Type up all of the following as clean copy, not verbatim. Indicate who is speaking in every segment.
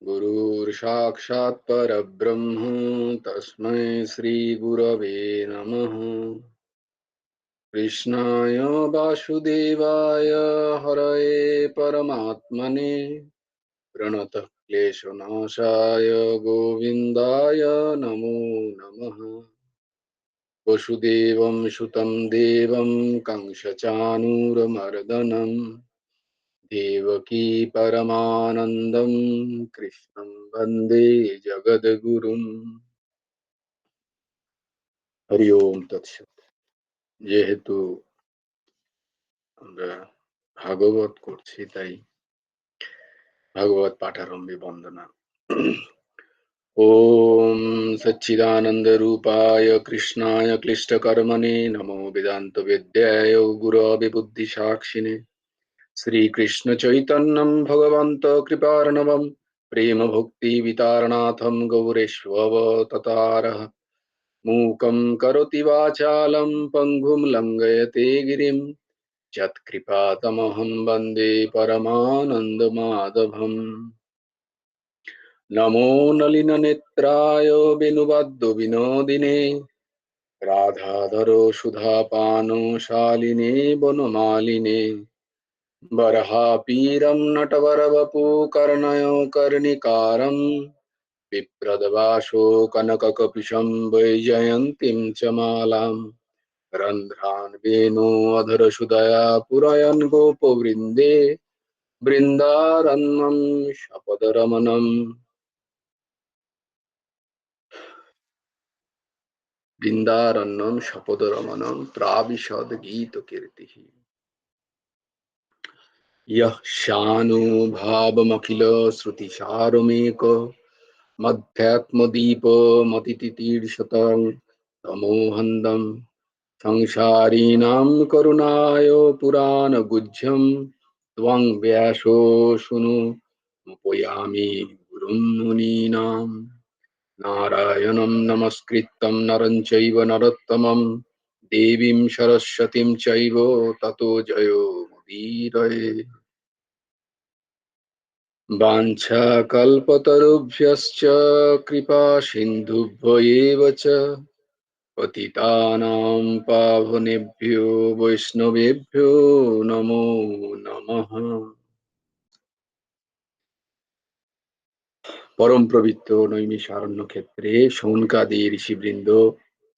Speaker 1: गुरुर्साक्षात् परब्रह्म तस्मै श्रीगुरवे नमः। कृष्णाय वासुदेवाय हरये परमात्मने प्रणतः क्लेशनाशाय गोविन्दाय नमो नमः। वसुदेवं सुतं देवं कंसचाणूरमर्दनम् देवकी परमानन्दं कृष्णं वन्दे जगद्गुरुम्। हरि ओम तत्सत। যেহেতু আমরা ভাগবত করছি তাই ভাগবত পাঠারম্ভে বন্দনা। ओम सच्चिदानंद रूपाय कृष्णाय क्लिष्टकर्मणे नमो वेदांत वेद्याय गुरवे बुद्धिसाक्षिणे श्री कृष्ण चैतन्यं भगवन्त कृपार्णवं प्रेम भक्ति वितारणाथं गौरेष्ववततारः मूकं करोति वाचालं पङ्गुं लङ्घयते गिरिं यत्कृपातमहं वन्दे परमानन्दमाधवम्। नमो नलिननेत्राय वेणुवाद्य विनोदिने राधाधरो सुधापानो शालिने वनमालिने बर्हापीरं नटवरवपु कर्णयो कर्णिकारं विप्रदवासो कनककपिशं वैजयन्तीं च मालाम् रन्ध्रान् वेणो अधरसुदया पुरयन् गोपवृन्दे बृन्दारण्यं शपदरमणं बृन्दारण्यं शपदरमणं प्राविशद गीतकीर्तिः। यः शानुभावमखिल श्रुतिसारमेक मध्यात्मदीपमतितितीर्षतं तमोहन्दं संसारिणां करुणाय पुराणगुह्यं त्वं व्यासो शृणु मुपयामि गुरुं मुनीनां नारायणं नमस्कृतं नरं चैव नरोत्तमं देवीं सरस्वतीं चैव ततो जयो मुदीरये। वाञ्छाकल्पतरुभ्यश्च कृपा सिन्धुभ्य एव च पतितानां पावनेभ्यो वैष्णवेभ्यो नमो नमः। परम पवित्र नैमिषारण्य क्षेत्रे शौनकादि ঋষিবৃন্দ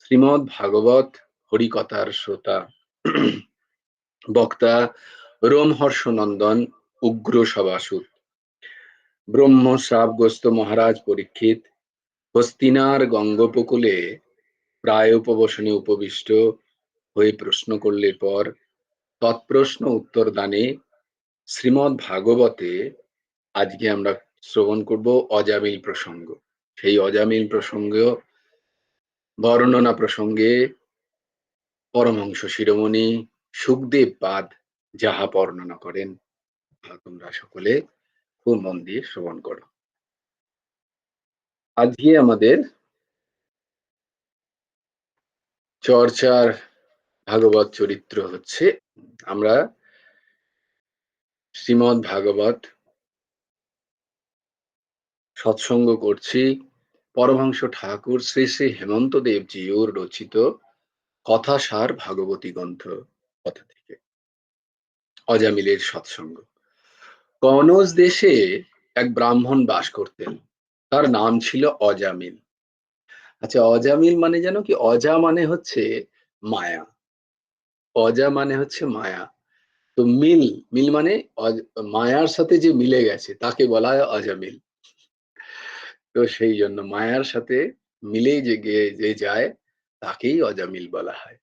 Speaker 1: শ্রীমদ্ ভাগবত হরিকথার শ্রোতা বক্তা রোমহর্ষনন্দন উগ্র সভাসুর ব্রহ্ম শ্রাবগ্রস্ত মহারাজ পরীক্ষিত হস্তিনার গঙ্গোপকূলে প্রায় উপবসনে উপবিষ্ট হয়ে প্রশ্ন করলে পর তৎপ্রশ্ন উত্তর দানে শ্রীমদ্ ভাগবতে আজকে আমরা শ্রবণ করব অজামিল প্রসঙ্গ। সেই অজামিল প্রসঙ্গ বর্ণনা প্রসঙ্গে পরমহংস শিরোমণি সুখদেব পাদ যাহা বর্ণনা করেন তোমরা সকলে খুব মন দিয়ে শ্রবণ করো। আজকে আমাদের চর্চার ভাগবত চরিত্র হচ্ছে, আমরা শ্রীমদ্ ভাগবত সৎসঙ্গ করছি পরমহংস ঠাকুর শ্রী শ্রী হেমন্ত দেবজিউর রচিত কথাসার ভাগবতী গ্রন্থ কথা থেকে। অজামিলের সৎসঙ্গ। কনৌজ দেশে এক ব্রাহ্মণ বাস করতেন, তার নাম ছিল অজামিল। আচ্ছা, অজামিল মানে জানো কি? অজা মানে হচ্ছে মায়া, অজা মানে হচ্ছে মায়া। তো মিল, মিল মানে মায়ার সাথে যে মিলে গেছে তাকে বলা হয় অজামিল। তো সেই জন্য মায়ার সাথে মিলেই যে যায় তাকেই অজামিল বলা হয়।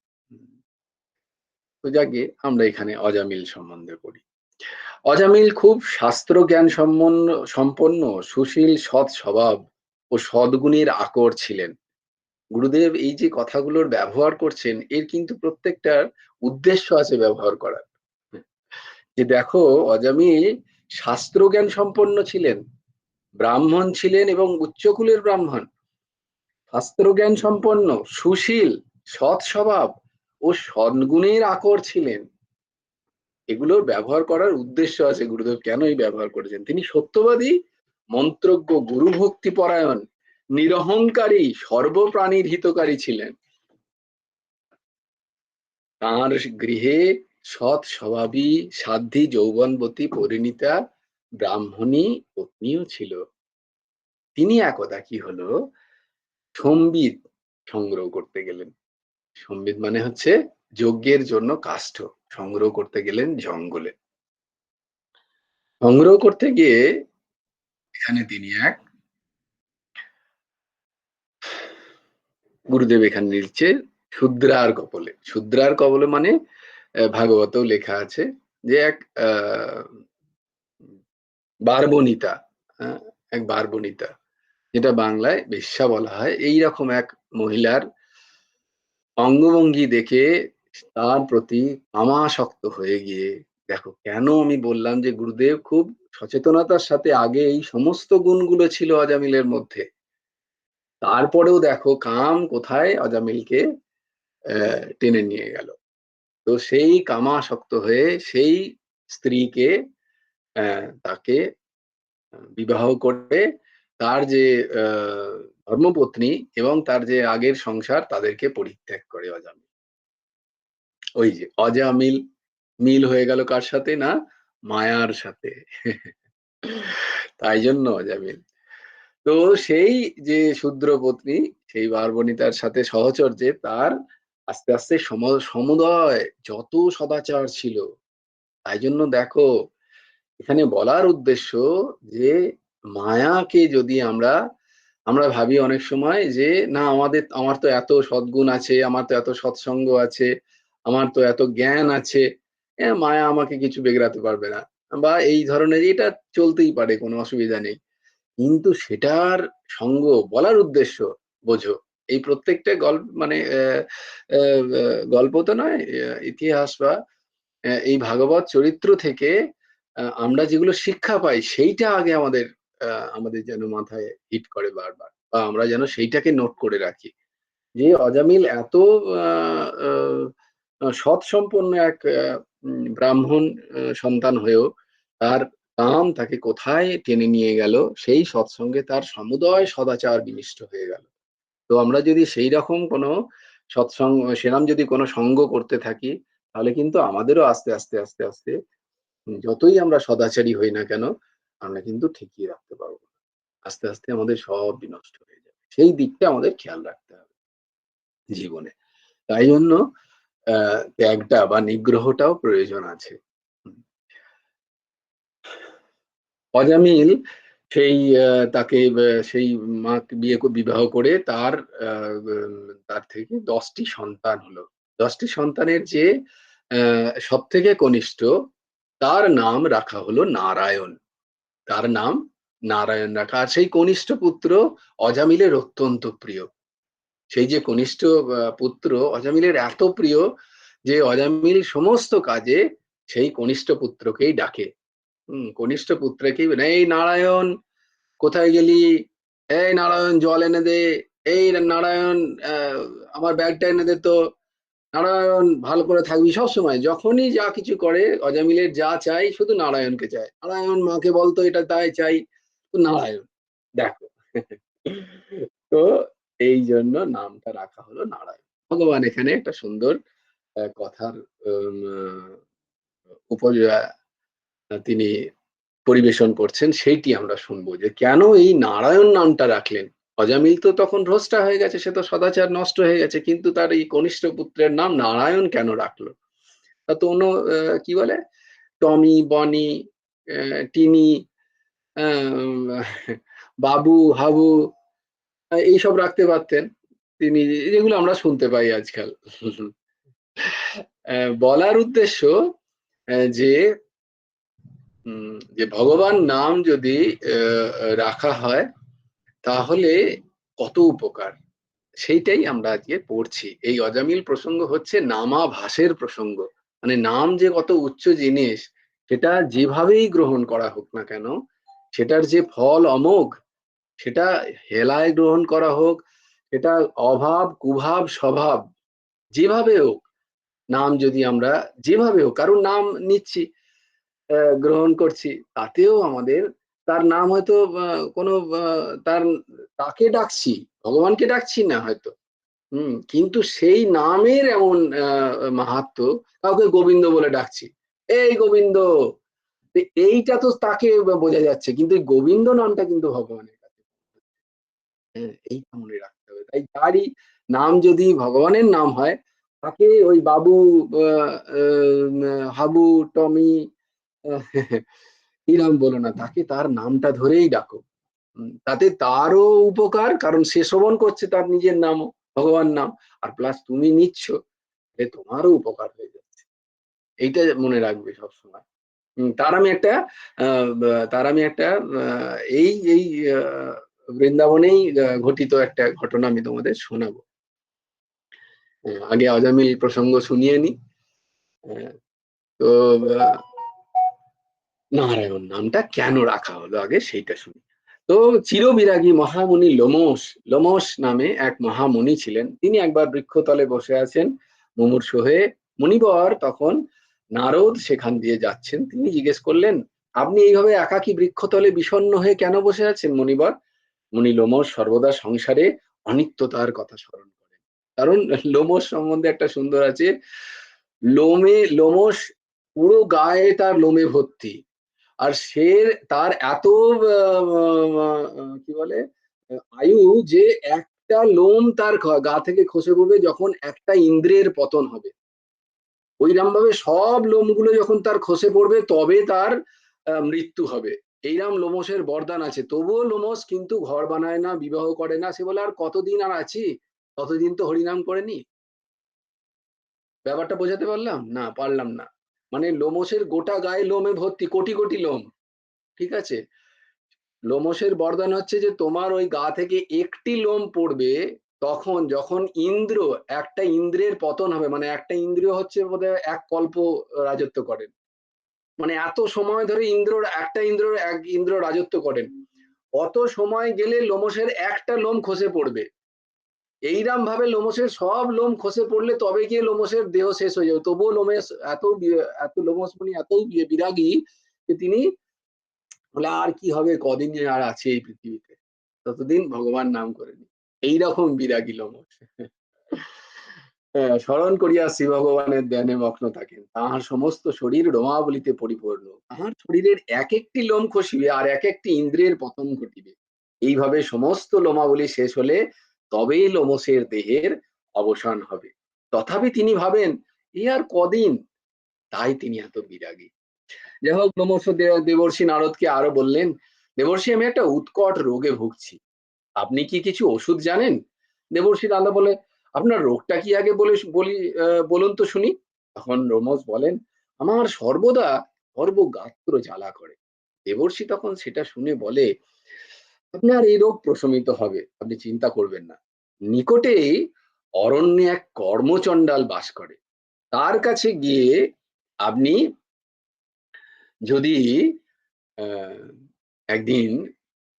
Speaker 1: তো যাকে আমরা এখানে অজামিল সম্বন্ধে পড়ি। অজামিল খুব শাস্ত্র জ্ঞান সম্পন্ন সুশীল সৎ স্বভাব ও সদ্গুণীর আকর ছিলেন। গুরুদেব এই যে কথাগুলোর ব্যবহার করছেন এর কিন্তু প্রত্যেকটার উদ্দেশ্য আছে ব্যবহার করার। যে দেখো, অজামিল শাস্ত্র জ্ঞান সম্পন্ন ছিলেন, ব্রাহ্মণ ছিলেন এবং উচ্চকুলের ব্রাহ্মণ, শাস্ত্র জ্ঞান সম্পন্ন, সুশীল, সৎ স্বভাব ও সদ্গুণের আকর ছিলেন। এগুলোর ব্যবহার করার উদ্দেশ্য আছে, গুরুদেব কেন এই ব্যবহার করেছেন। তিনি সত্যবাদী, মন্ত্রজ্ঞ, গুরুভক্তি পরায়ণ, নিরহংকারী, সর্বপ্রাণীর হিতকারী ছিলেন। তাঁর গৃহে সৎ স্বভাবী, সাধ্বী, যৌবনবতী, পরিণীতা ব্রাহ্মণী পত্নীও ছিল। তিনি একদা কি হলো, সম্বিত সংগ্রহ করতে গেলেন। সম্বিত মানে হচ্ছে যজ্ঞের জন্য কাষ্ঠ সংগ্রহ করতে গেলেন জঙ্গলে। সংগ্রহ করতে গিয়ে এখানে তিনি এক গুরুদেব এখানে লিখছে শূদ্রার কবলে। শূদ্রার কবলে মানে ভাগবতেও লেখা আছে যে এক বারবনিতা, এক বারবনিতা, যেটা বাংলায় বেশ্যা বলা হয়। এইরকম এক মহিলার অঙ্গভঙ্গি দেখে তার প্রতি কামাসক্ত হয়ে গিয়ে, দেখো কেন আমি বললাম যে গুরুদেব খুব সচেতনতার সাথে আগে এই সমস্ত গুণগুলো ছিল অজামিলের মধ্যে, তারপরেও দেখো কাম কোথায় অজামিলকে টেনে নিয়ে গেল। তো সেই কামাসক্ত হয়ে সেই স্ত্রীকে তাকে বিবাহ করে তার যে ধর্মপত্নী এবং তার যে আগের সংসার তাদেরকে পরিত্যাগ করে অজামিল। ওই যে অজামিল মিল হয়ে গেল কার সাথে, না মায়ার সাথে। তাই জন্য অজামিল। তো সেই যে শূদ্র পত্নী, সেই বারবনিতার সাথে সহচর্যে তার আস্তে আস্তে সমুদয় যত সদাচার ছিল। তাই জন্য দেখো এখানে বলার উদ্দেশ্য যে মায়াকে যদি আমরা আমরা ভাবি অনেক সময় যে না আমার তো এত সদ্গুণ আছে, আমার তো এত সৎসঙ্গ আছে, আমার তো এত জ্ঞান আছে, মায়া আমাকে কিছু বিগড়াতে পারবে না, বা এই ধরনের এটা চলতেই পারে, কোনো অসুবিধা নেই। কিন্তু সেটার সঙ্গ বলার উদ্দেশ্য বোঝো, এই প্রত্যেকটা গল্প মানে গল্প তো নয়, ইতিহাস বা এই ভাগবত চরিত্র থেকে আমরা যেগুলো শিক্ষা পাই সেইটা আগে আমাদের যেন মাথায় হিট করে বারবার, বা আমরা যেন সেইটাকে নোট করে রাখি যে অজামিল এত সৎ সম্পন্ন এক ব্রাহ্মণ সন্তান হয়েও তার কাম তাকে কোথায় টেনে নিয়ে গেল, সেই সৎসঙ্গে তার সমুদয় সদাচার বিনিষ্ট হয়ে গেল। তো আমরা যদি সেই রকম কোনো সৎসঙ্গ সেরাম যদি কোনো সঙ্গ করতে থাকি, তাহলে কিন্তু আমাদেরও আস্তে আস্তে আস্তে আস্তে যতই আমরা সদাচারী হই না কেন, আমরা কিন্তু ঠেকিয়ে রাখতে পারবো না। আস্তে আস্তে আমাদের সব বিনষ্ট হয়ে যাবে। সেই দিকটা আমাদের খেয়াল রাখতে হবে জীবনে। তাই জন্য ত্যাগটা বা নিগ্রহটাও প্রয়োজন আছে। অজামিল সেই তাকে সেই মাকে বিবাহ করে তার থেকে ১০টি সন্তান হলো। ১০টি সন্তানের যে সবথেকে কনিষ্ঠ, তার নাম রাখা হলো নারায়ণ। তার নাম নারায়ণ রাখা। আর সেই কনিষ্ঠ পুত্র অজামিলের অত্যন্ত প্রিয়। সেই যে কনিষ্ঠ পুত্র অজামিলের এত প্রিয় যে অজামিল সমস্ত কাজে সেই কনিষ্ঠ পুত্রকেই ডাকে। কনিষ্ঠ পুত্রকেই, এই নারায়ণ কোথায় গেলি, এই নারায়ণ জল এনে দে, এই নারায়ণ আমার ব্যাগটা এনে দে তো, নারায়ণ ভালো করে থাকবি। সবসময় যখনই যা কিছু করে অজামিলের যা চাই শুধু নারায়ণকে চায়, নারায়ণ মাকে বলতো এটা তাই চাই, তো নারায়ণ দেখো। তো এই জন্য নামটা রাখা হলো নারায়ণ। ভগবান এখানে একটা সুন্দর কথার তিনি পরিবেশন করছেন, সেইটি আমরা শুনবো যে কেন এই নারায়ণ নামটা রাখলেন। অজামিল তো তখন ভ্রষ্টা হয়ে গেছে, সে তো সদাচার নষ্ট হয়ে গেছে, কিন্তু তার এই কনিষ্ঠ পুত্রের নাম নারায়ণ কেন রাখলো। তা তো অন্য কি বলে টমি, বনি, টিনি, বাবু, হাবু এইসব রাখতে পারতেন তিনি, যেগুলো আমরা শুনতে পাই আজকাল। বলার উদ্দেশ্য যে যে ভগবান নাম যদি রাখা হয় তাহলে কত উপকার, সেইটাই আমরা আজকে পড়ছি। এই অজামিল প্রসঙ্গ হচ্ছে নামাভাসের প্রসঙ্গ। মানে নাম যে কত উচ্চ জিনিস, সেটা যেভাবেই গ্রহণ করা হোক না কেন, সেটার যে ফল অমোঘ, সেটা হেলায় গ্রহণ করা হোক, সেটা অভাব কুভাব স্বভাব যেভাবে হোক, নাম যদি আমরা যেভাবে হোক কারোর নাম নিচ্ছি, গ্রহণ করছি, তাতেও আমাদের তার নাম হয়তো কোনো তার তাকে ডাকছি, ভগবানকে ডাকছি না হয়তো। কিন্তু সেই নামের এমন মাহাত্ম্য, কাউকে গোবিন্দ বলে ডাকছি। এই গোবিন্দ! এইটা তো তাকে বোঝা যাচ্ছে। কিন্তু এই গোবিন্দ নামটা কিন্তু ভগবানের কাছে। হ্যাঁ, এইটা মনে রাখতে হবে। তাই যারই নাম যদি ভগবানের নাম হয়, তাকে ওই বাবু, আ হাবু, টমি, এরম বলো না। তাকে তার নামটা ধরেই ডাকো। তাতে তারও উপকার, কারণ সে শ্রবণ করছে তার নিজের নামও, ভগবান নাম। আর প্লাস তুমি নিচ্ছ, এতে তোমারও উপকার হয়ে যাচ্ছে। এইটা মনে রাখবে সবসময়। তার আমি একটা আ বা তার আমি একটা আ এই আ বৃন্দাবনেই ঘটিত একটা ঘটনা আমি তোমাদের শোনাবো। আগে অজামিল প্রসঙ্গ শুনিয়ে নিই। অ্যা তো আ নারায়ণ নামটা কেন রাখা হলো আগে সেইটা শুনি। তো চিরবিরাগী মহামুনি লোমশ, লোমশ নামে এক মহামুনি ছিলেন। তিনি একবার বৃক্ষতলে বসে আছেন মুমূর্ষু হয়ে। মুনিবর তখন নারদ সেখান দিয়ে যাচ্ছেন। তিনি জিজ্ঞেস করলেন, "আপনি এইভাবে একাকী বৃক্ষতলে বিষণ্ণ হয়ে কেন বসে আছেন মুনিবর?" মুনি লোমশ সর্বদা সংসারে অনিত্যতার কথা স্মরণ করেন। কারণ লোমশ সম্বন্ধে একটা সুন্দর আছে, লোমশ পুরো গায়ে তার লোমে ভর্তি। আর সে তার এত কি বলে আয়ু, যে একটা লোম তার গা থেকে খসে পড়বে যখন একটা ইন্দ্রিয়ের পতন হবে। ঐরকম ভাবে সব লোমগুলো যখন তার খসে পড়বে তবে তার মৃত্যু হবে। এইরকম লোমশের বরদান আছে। তবুও লোমশ কিন্তু ঘর বানায় না, বিবাহ করে না। সে বলে, আর কতদিন আর আছি? ততদিন তো হরিনাম করে নিই। ব্যাপারটা বোঝাতে পারলাম? না, পারলাম না। মানে লোমশের গোটা গায়ে লোমে ভর্তি, কোটি, কোটি লোম। ঠিক আছে? লোমশের বরদান হচ্ছে যে তোমার ওই গা থেকে একটি লোম পড়বে, তখন যখন একটা ইন্দ্রের পতন হবে, মানে একটা ইন্দ্রিয় হচ্ছে বোধহয় এক কল্প রাজত্ব করেন। মানে এত সময় ধরে এক ইন্দ্র রাজত্ব করেন। অত সময় গেলে লোমশের একটা লোম খসে পড়বে। এইরম ভাবে লোমশের সব লোম খসে পড়লে তবে গিয়ে লোমশের দেহ শেষ হয়ে যাবে। তবুও লোমেশ এত লোমশ মুনি এত বিরাগী যে তিনি বলে, আর কি হবে, কদিন আর আছে এই পৃথিবীতে, ততদিন ভগবান নাম করে নি। এইরকম বিরাগী লোমশ। স্মরণ করিয়া শ্রী ভগবানের ধ্যানে মগ্ন থাকেন, তাহার সমস্ত শরীর রোমাবলিতে পরিপূর্ণ। তাহার শরীরের এক একটি লোম খসিবে আর এক একটি ইন্দ্রিয়ের পতন ঘটিবে। এইভাবে সমস্ত লোমাবলী শেষ হলে তবেই লোমশের দেহের অবসান হবে। তথাপি তিনি ভাবেন, এ আর কদিন, তাই তিনি এত বিরাগী। যাই হোক, ক্রমশ দেবর্ষি নারদকে আরো বললেন, দেবর্ষি, আমি একটা উৎকট রোগে ভুগছি, আপনি কি কিছু ওষুধ জানেন? দেবর্ষি নারদ বলে, আপনার রোগটা কি আগে বলুন তো শুনি। তখন রোমশ বলেন, আমার সর্বদা সর্বগাত্র জ্বালা করে। দেবর্ষি তখন সেটা শুনে বলে, আপনার এই রোগ প্রশমিত হবে, আপনি চিন্তা করবেন না। নিকটেই অরণ্যে এক কর্মচণ্ডাল বাস করে, তার কাছে গিয়ে আপনি যদি আহ, একদিন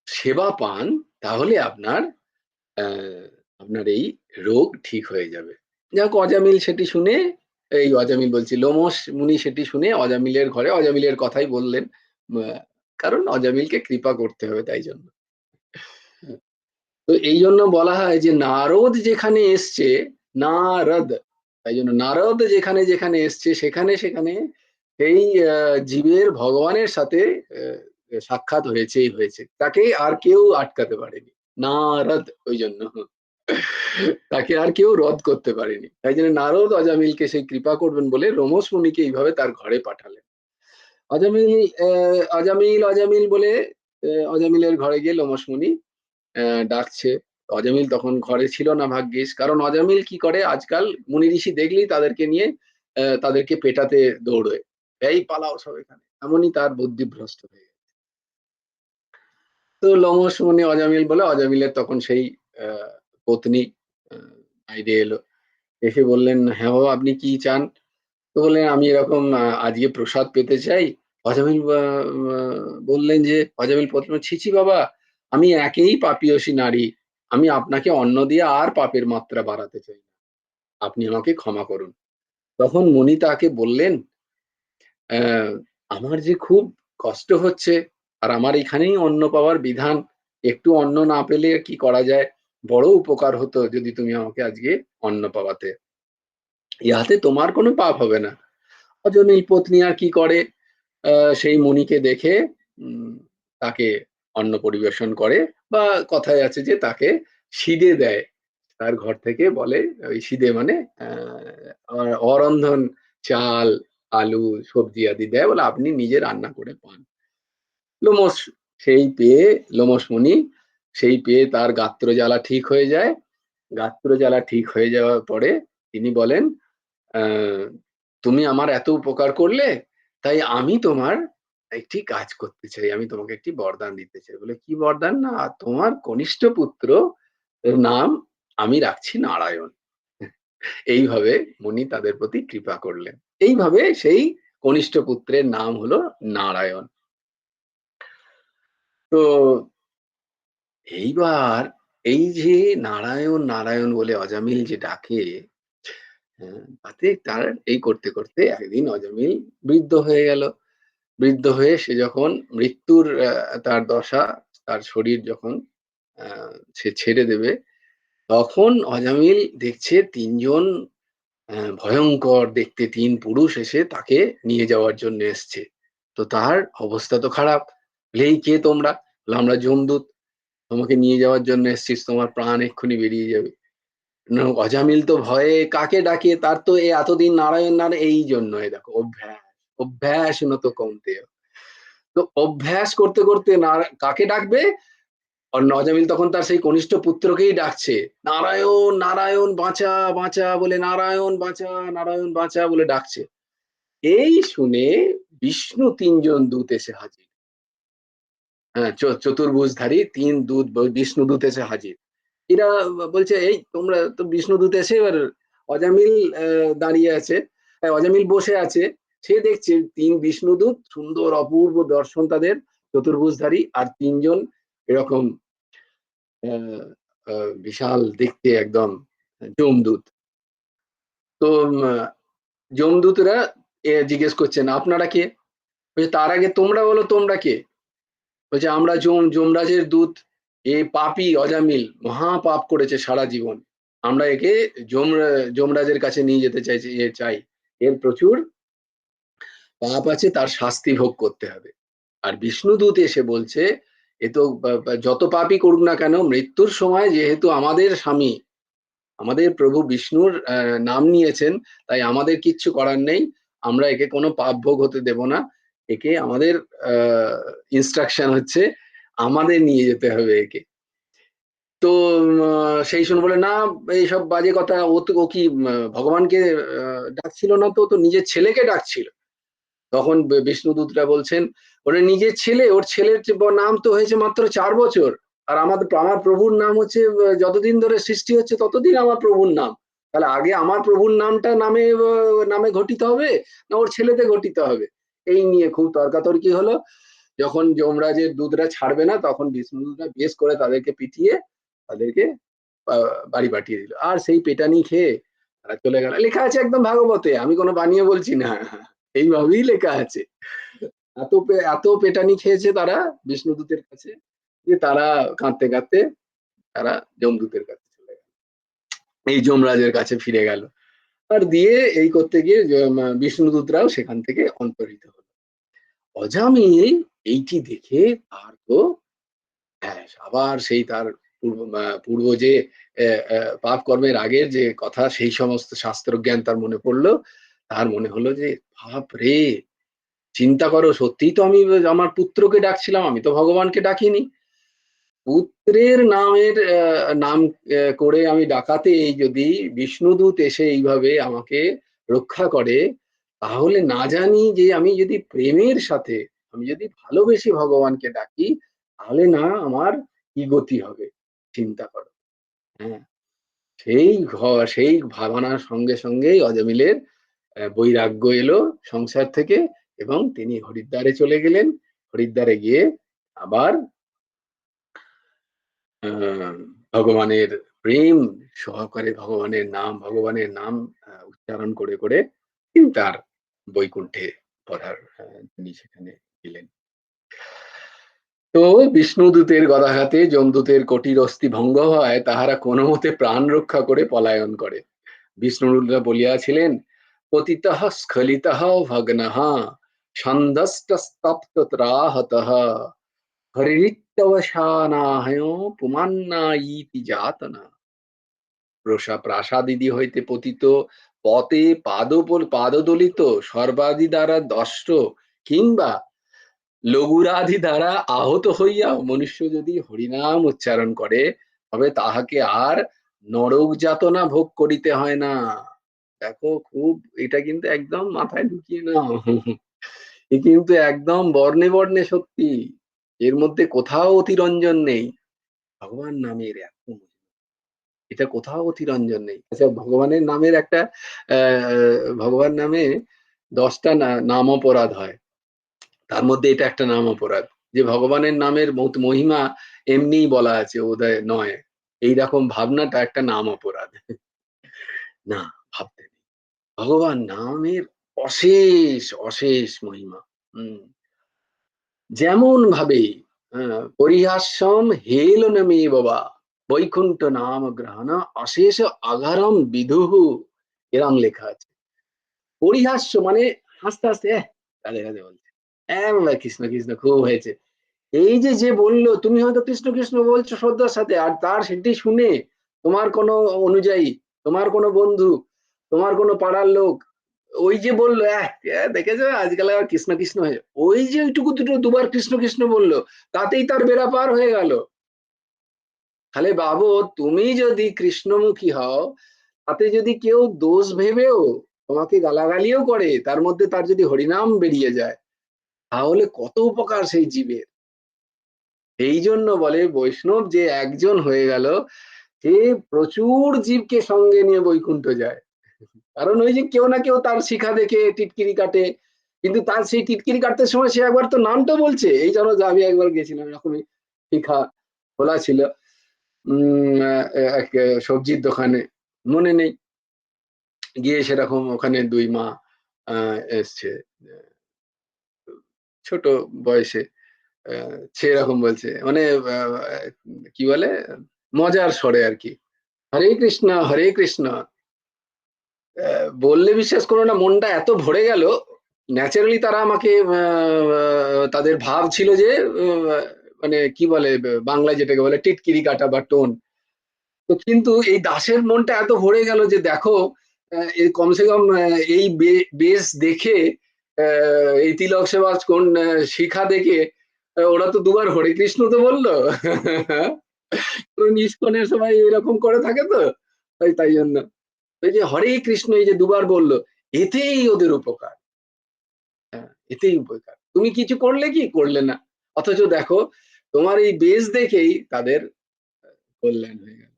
Speaker 1: সেবা পান, তাহলে আপনার এই রোগ ঠিক হয়ে যাবে। যাক, অজামিল সেটি শুনে, এই অজামিল বলছি, লোমশ মুনি সেটি শুনে অজামিলের ঘরে অজামিলের কথাই বললেন। কারণ অজামিলকে কৃপা করতে হবে, তাই জন্য। তো এই জন্য বলা হয় যে নারদ যেখানে এসছে, নারদ, তাই জন্য নারদ যেখানে যেখানে এসছে সেখানে সেখানে সেই জীবের ভগবানের সাথে সাক্ষাৎ হয়েছেই হয়েছে, তাকে আর কেউ আটকাতে পারেনি। নারদ, ওই জন্য তাকে আর কেউ রদ করতে পারেনি। তাই জন্য নারদ অজামিলকে সেই কৃপা করবেন বলে রোমশ মুনিকে এইভাবে তার ঘরে পাঠালেন। অজামিল অজামিল অজামিল বলে অজামিলের ঘরে গিয়ে লোমশ মুনি ডাকছে। অজামিল তখন ঘরে ছিল না ভাগ্যিস। কারণ অজামিল কি করে, আজকাল মুনি ঋষি দেখলেই তাদেরকে নিয়ে তাদেরকে পেটাতে দৌড়োয়। এই পালাও সব এখানে। এমনই তার বুদ্ধিভ্রষ্ট হয়ে গেছে। তো লোমশ মুনি অজামিল বলে, অজামিলের তখন সেই আ পত্নী আ বাইরে এলো। এসে বললেন, "হ্যাঁ বাবা, আপনি কি চান?" তো বললেন, "আমি এরকম আজকে প্রসাদ পেতে চাই।" অজামিল আ বললেন যে, অজামিল ১ম এ, "ছি, ছি বাবা, আমি একেই পাপিয়সী নারী। আমি আপনাকে অন্ন দিয়ে আর পাপের মাত্রা বাড়াতে চাই না। আপনি আমাকে ক্ষমা করুন।" তখন মুনি তাকে বললেন, "অ্যা আমার যে খুব কষ্ট হচ্ছে, আর আমার এখানেই অন্ন পাওয়ার বিধান। একটু অন্ন না পেলে কি করা যায়? বড় উপকার হতো যদি তুমি আমাকে আজকে অন্ন পাওয়াতে। ইহাতে তোমার কোনো পাপ হবে না।" অজনী পত্নী আর কি করে, সেই মুনিকে দেখে উম তাকে অন্ন পরিবেশন করে, বা কথায় আছে যে তাকে সিদে দেয়। তার ঘর থেকে বলে, ওই সিদে মানে অরন্ধন চাল, আলু, সবজি আদি দেয়, বলে আপনি নিজে রান্না করে পান। লোমশ সেই পেয়ে লোমশ মুনি সেই পেয়ে তার গাত্র জ্বালা ঠিক হয়ে যায়। গাত্র জ্বালা ঠিক হয়ে যাওয়ার পরে তিনি বলেন, আহ, তুমি আমার এত উপকার করলে, তাই আমি তোমার একটি কাজ করতে চাই, আমি তোমাকে একটি বরদান দিতে চাই। বলে, কি বরদান? না, তোমার কনিষ্ঠ পুত্র এর নাম আমি রাখছি নারায়ণ। এইভাবে মুনি তাদের প্রতি কৃপা করলেন। এইভাবে সেই কনিষ্ঠ পুত্রের নাম হলো নারায়ণ। তো এইবার এই যে নারায়ণ নারায়ণ বলে অজামিল যে ডাকে, তাতে তার এই করতে করতে একদিন অজামিল বৃদ্ধ হয়ে গেল। বৃদ্ধ হয়ে সে যখন মৃত্যুর তার দশা, তার শরীর যখন সে ছেড়ে দেবে, তখন অজামিল দেখছে তিনজন ভয়ঙ্কর দেখতে তিন পুরুষ এসে তাকে নিয়ে যাওয়ার জন্য এসছে। তো তার অবস্থা তো খারাপ। বলে, কে তোমরা? বলে, আমরা যমদূত, তোমাকে নিয়ে যাওয়ার জন্য এসছিস, তোমার প্রাণ এক্ষুনি বেরিয়ে যাবে। অজামিল তো ভয়ে কাকে ডাকে, তার তো এতদিন নারায়ণ নারায়ণ, এই জন্য এই দেখো অভ্যাস, অভ্যাস নত কৌন্তেয়। তো অভ্যাস করতে করতে কাকে ডাকবে? আর অজামিল তখন তার সেই কনিষ্ঠ পুত্রকেই ডাকছে, নারায়ণ নারায়ণ বাঁচা বাঁচা বলে, নারায়ণ বাঁচা, নারায়ণ বাঁচা বলে ডাকছে। এই শুনে বিষ্ণু তিনজন দূত এসে হাজির। হ্যাঁ, চতুর্ভুজধারী তিন দূত, বিষ্ণুদূত এসে হাজির। এরা বলছে, এই তোমরা তো বিষ্ণুদূত এসে, এবার অজামিল দাঁড়িয়ে আছে, অজামিল বসে আছে। সে দেখছে তিন বিষ্ণুদূত, সুন্দর অপূর্ব দর্শন তাদের, চতুর্ভুজধারী, আর তিনজন এরকম আহ, বিশাল দেখতে একদম যমদূত। তো যমদূতরা জিজ্ঞেস করছেন, আপনারা কে? বলছে, তার আগে তোমরা বলো, তোমরা কে? বলছে, আমরা যমরাজের দূত। এ পাপী অজামিল মহা পাপ করেছে সারা জীবন। আমরা একে যম যমরাজের কাছে নিয়ে যেতে চাই। এর প্রচুর পাপ আছে, তার শাস্তি ভোগ করতে হবে। আর বিষ্ণুদূত এসে বলছে, এ তো যত পাপই করুক না কেন, মৃত্যুর সময় যেহেতু আমাদের স্বামী, আমাদের প্রভু বিষ্ণুর নাম নিয়েছেন, তাই আমাদের কিচ্ছু করার নেই। আমরা একে কোনো পাপ ভোগ হতে দেব না। একে আমাদের ইনস্ট্রাকশন হচ্ছে, আমাদের নিয়ে যেতে হবে একে। তো সেই শুনে বলে, না, এইসব বাজে কথা। ও কি ভগবানকে ডাকছিল না, তো ও তো নিজের ছেলেকে ডাকছিল। তখন বিষ্ণুদূতরা বলছেন, ওর নিজের ছেলে, ওর ছেলের নাম তো হয়েছে মাত্র 4 বছর। আর আমার প্রভুর নাম হচ্ছে, যতদিন ধরে সৃষ্টি হচ্ছে ততদিন আমার প্রভুর নাম। তাহলে আগে আমার প্রভুর নামটা নামে ঘটিত হবে, না ওর ছেলেতে ঘটিত হবে? এই নিয়ে খুব তর্কাতর্কি হলো। যখন যমরাজের দূতরা ছাড়বে না, তখন বিষ্ণুদূতরা বেশ করে তাদেরকে পিটিয়ে তাদেরকে বাড়ি পাঠিয়ে দিল। আর সেই পেটানি খেয়ে তারা চলে গেল। লেখা আছে একদম ভাগবতে, আমি কোনো বানিয়ে বলছি না, এইভাবেই লেখা আছে। এত পেটানি খেয়েছে তারা বিষ্ণুদূতের কাছে, যে তারা কাঁদতে কাঁদতে তারা যমদূতের কাছে চলে গেল, এই যমরাজের কাছে ফিরে গেল। আর দিয়ে এই করতে গিয়ে বিষ্ণুদূতরাও সেখান থেকে অন্তর্হিত হলো। অজামিল এইটি দেখে তার তো, হ্যাঁ, আবার সেই তার পূর্ব যে পাপ কর্মের আগের যে কথা, সেই সমস্ত শাস্ত্র জ্ঞান তার মনে পড়লো। তার মনে হলো যে, বাপ রে, চিন্তা করো, সত্যিই তো আমি আমার পুত্রকে ডাকছিলাম, আমি তো ভগবানকে ডাকিনি। পুত্রের নাম করে আমি ডাকাতে যদি বিষ্ণুদূত এসে এইভাবে আমাকে রক্ষা করে, তাহলে না জানি যে আমি যদি প্রেমের সাথে, আমি যদি ভালোবেসে ভগবানকে ডাকি, তাহলে না আমার কি গতি হবে, চিন্তা করো। হ্যাঁ, সেই ভাবনার সঙ্গে সঙ্গেই অজামিলের বৈরাগ্য এলো সংসার থেকে, এবং তিনি হরিদ্বারে চলে গেলেন। হরিদ্বারে গিয়ে আবার ভগবানের প্রেম সহকারে ভগবানের নাম উচ্চারণ করে করে তিনি তার বৈকুণ্ঠে তিনি সেখানে গেলেন। তো বিষ্ণুদূতের গদাঘাতে যমদূতের কটির অস্থি ভঙ্গ হয়, তাহারা কোনো মতে প্রাণ রক্ষা করে পলায়ন করে। বিষ্ণুদূতরা বলিয়াছিলেন, পতিতঃ স্খলিতঃ ভগ্নঃ ছন্দস্তস্তপ্তত্রাহতঃ হরিরিত্যবসানায় পুমান্নায়ীতি যাতনা। প্রাসাদিদি হইতে পতিত, পথে পাদদলিত, সর্বাদি দ্বারা দষ্ট, কিংবা লঘুরাধি দ্বারা আহত হইয়া মনুষ্য যদি হরিনাম উচ্চারণ করে, তবে তাহাকে আর নরক যাতনা ভোগ করিতে হয় না। দেখো, খুব এটা কিন্তু একদম মাথায় ঢুকিয়ে নাও। এ কিন্তু একদম বর্ণে বর্ণে সত্যি। এর মধ্যে কোথাও অতিরঞ্জন নেই। ভগবান নামের এত মহিমা, এটা কোথাও অতিরঞ্জন নেই। আচ্ছা, ভগবানের নামের একটা ভগবান নামে 10টা নাম অপরাধ হয়, তার মধ্যে এটা একটা নাম অপরাধ। যে ভগবানের নামের মহিমা এমনিই বলা আছে বোধহয় নয়, এইরকম ভাবনাটা একটা নাম অপরাধ। না, ভাবতে নেই। ভগবান নামের অশেষ অশেষ মহিমা। হম, যেমন ভাবে পরিহাস্যম হেলনমে বাবা বৈকুণ্ঠ নাম গ্রহণ অশেষ আগারম বিদুহু, এরম লেখা আছে। পরিহাস্য মানে হাসতে হাসতে কাঁদে কাঁদে বলছে, কৃষ্ণ কৃষ্ণ খুব হয়েছে। এই যে যে বললো, তুমি হয়তো কৃষ্ণ কৃষ্ণ বলছো শ্রদ্ধার সাথে, আর তার সেটি শুনে তোমার কোনো অনুযায়ী, তোমার কোনো বন্ধু, তোমার কোনো পাড়ার লোক ওই যে বললো, দেখেছো আজকাল আর কৃষ্ণ কৃষ্ণ হয়ে, ওই যে ওইটুকু দুটো দুবার কৃষ্ণ কৃষ্ণ বললো, তাতেই তার বেড়া পার হয়ে গেল। তাহলে বাবু, তুমি যদি কৃষ্ণমুখী হও, তাতে যদি কেউ দোষ ভেবেও তোমাকে গালাগালিও করে, তার মধ্যে তার যদি হরিনাম বেরিয়ে যায়, তাহলে কত উপকার সেই জীবের। এই জন্য বলে বৈষ্ণব যে একজন হয়ে গেল, সে প্রচুর জীবকে সঙ্গে নিয়ে বৈকুণ্ঠ যায়। কারণ ওই যে কেউ না কেউ তার শিখা দেখে টিটকিরি কাটে, কিন্তু তার সেই টিটকিরি কাটতে সময় সে একবার তো নামটা বলছে। এই জন্য আমি একবার গেছিলাম, এরকমই শিখা খোলা ছিল এক সবজির দোকানে, মনে নেই, গিয়ে সেরকম ওখানে দুই মা এসছে, ছোট বয়সে, সে এরকম বলছে, মানে কি বলে, মজার স্বরে আর কি, হরে কৃষ্ণ হরে কৃষ্ণ। বললে বিশ্বাস করো না, মনটা এত ভরে গেল। ন্যাচারালি তারা আমাকে তাদের ভাব ছিল যে মানে কি বলে বাংলায় যেটাকে বলে টিটকিরি কাটা বা টোন। তো কিন্তু এই দাসের মনটা এত ভরে গেল যে দেখো, এই কমসে কম এই বেশ দেখে, এই তিলক সেবাজ কোন শিখা দেখে, ওরা তো দুবার হরে কৃষ্ণ তো বললো। ইস্কনের সবাই এরকম করে থাকে তো, তাই তাই জন্য এই যে হরে কৃষ্ণ এই যে দুবার বললো, এতেই ওদের উপকার। এতেই উপকার, তুমি কিছু করলে কি করলে না, অথচ দেখো তোমার এই বেশ দেখেই তাদের কল্যাণ হয়ে গেল।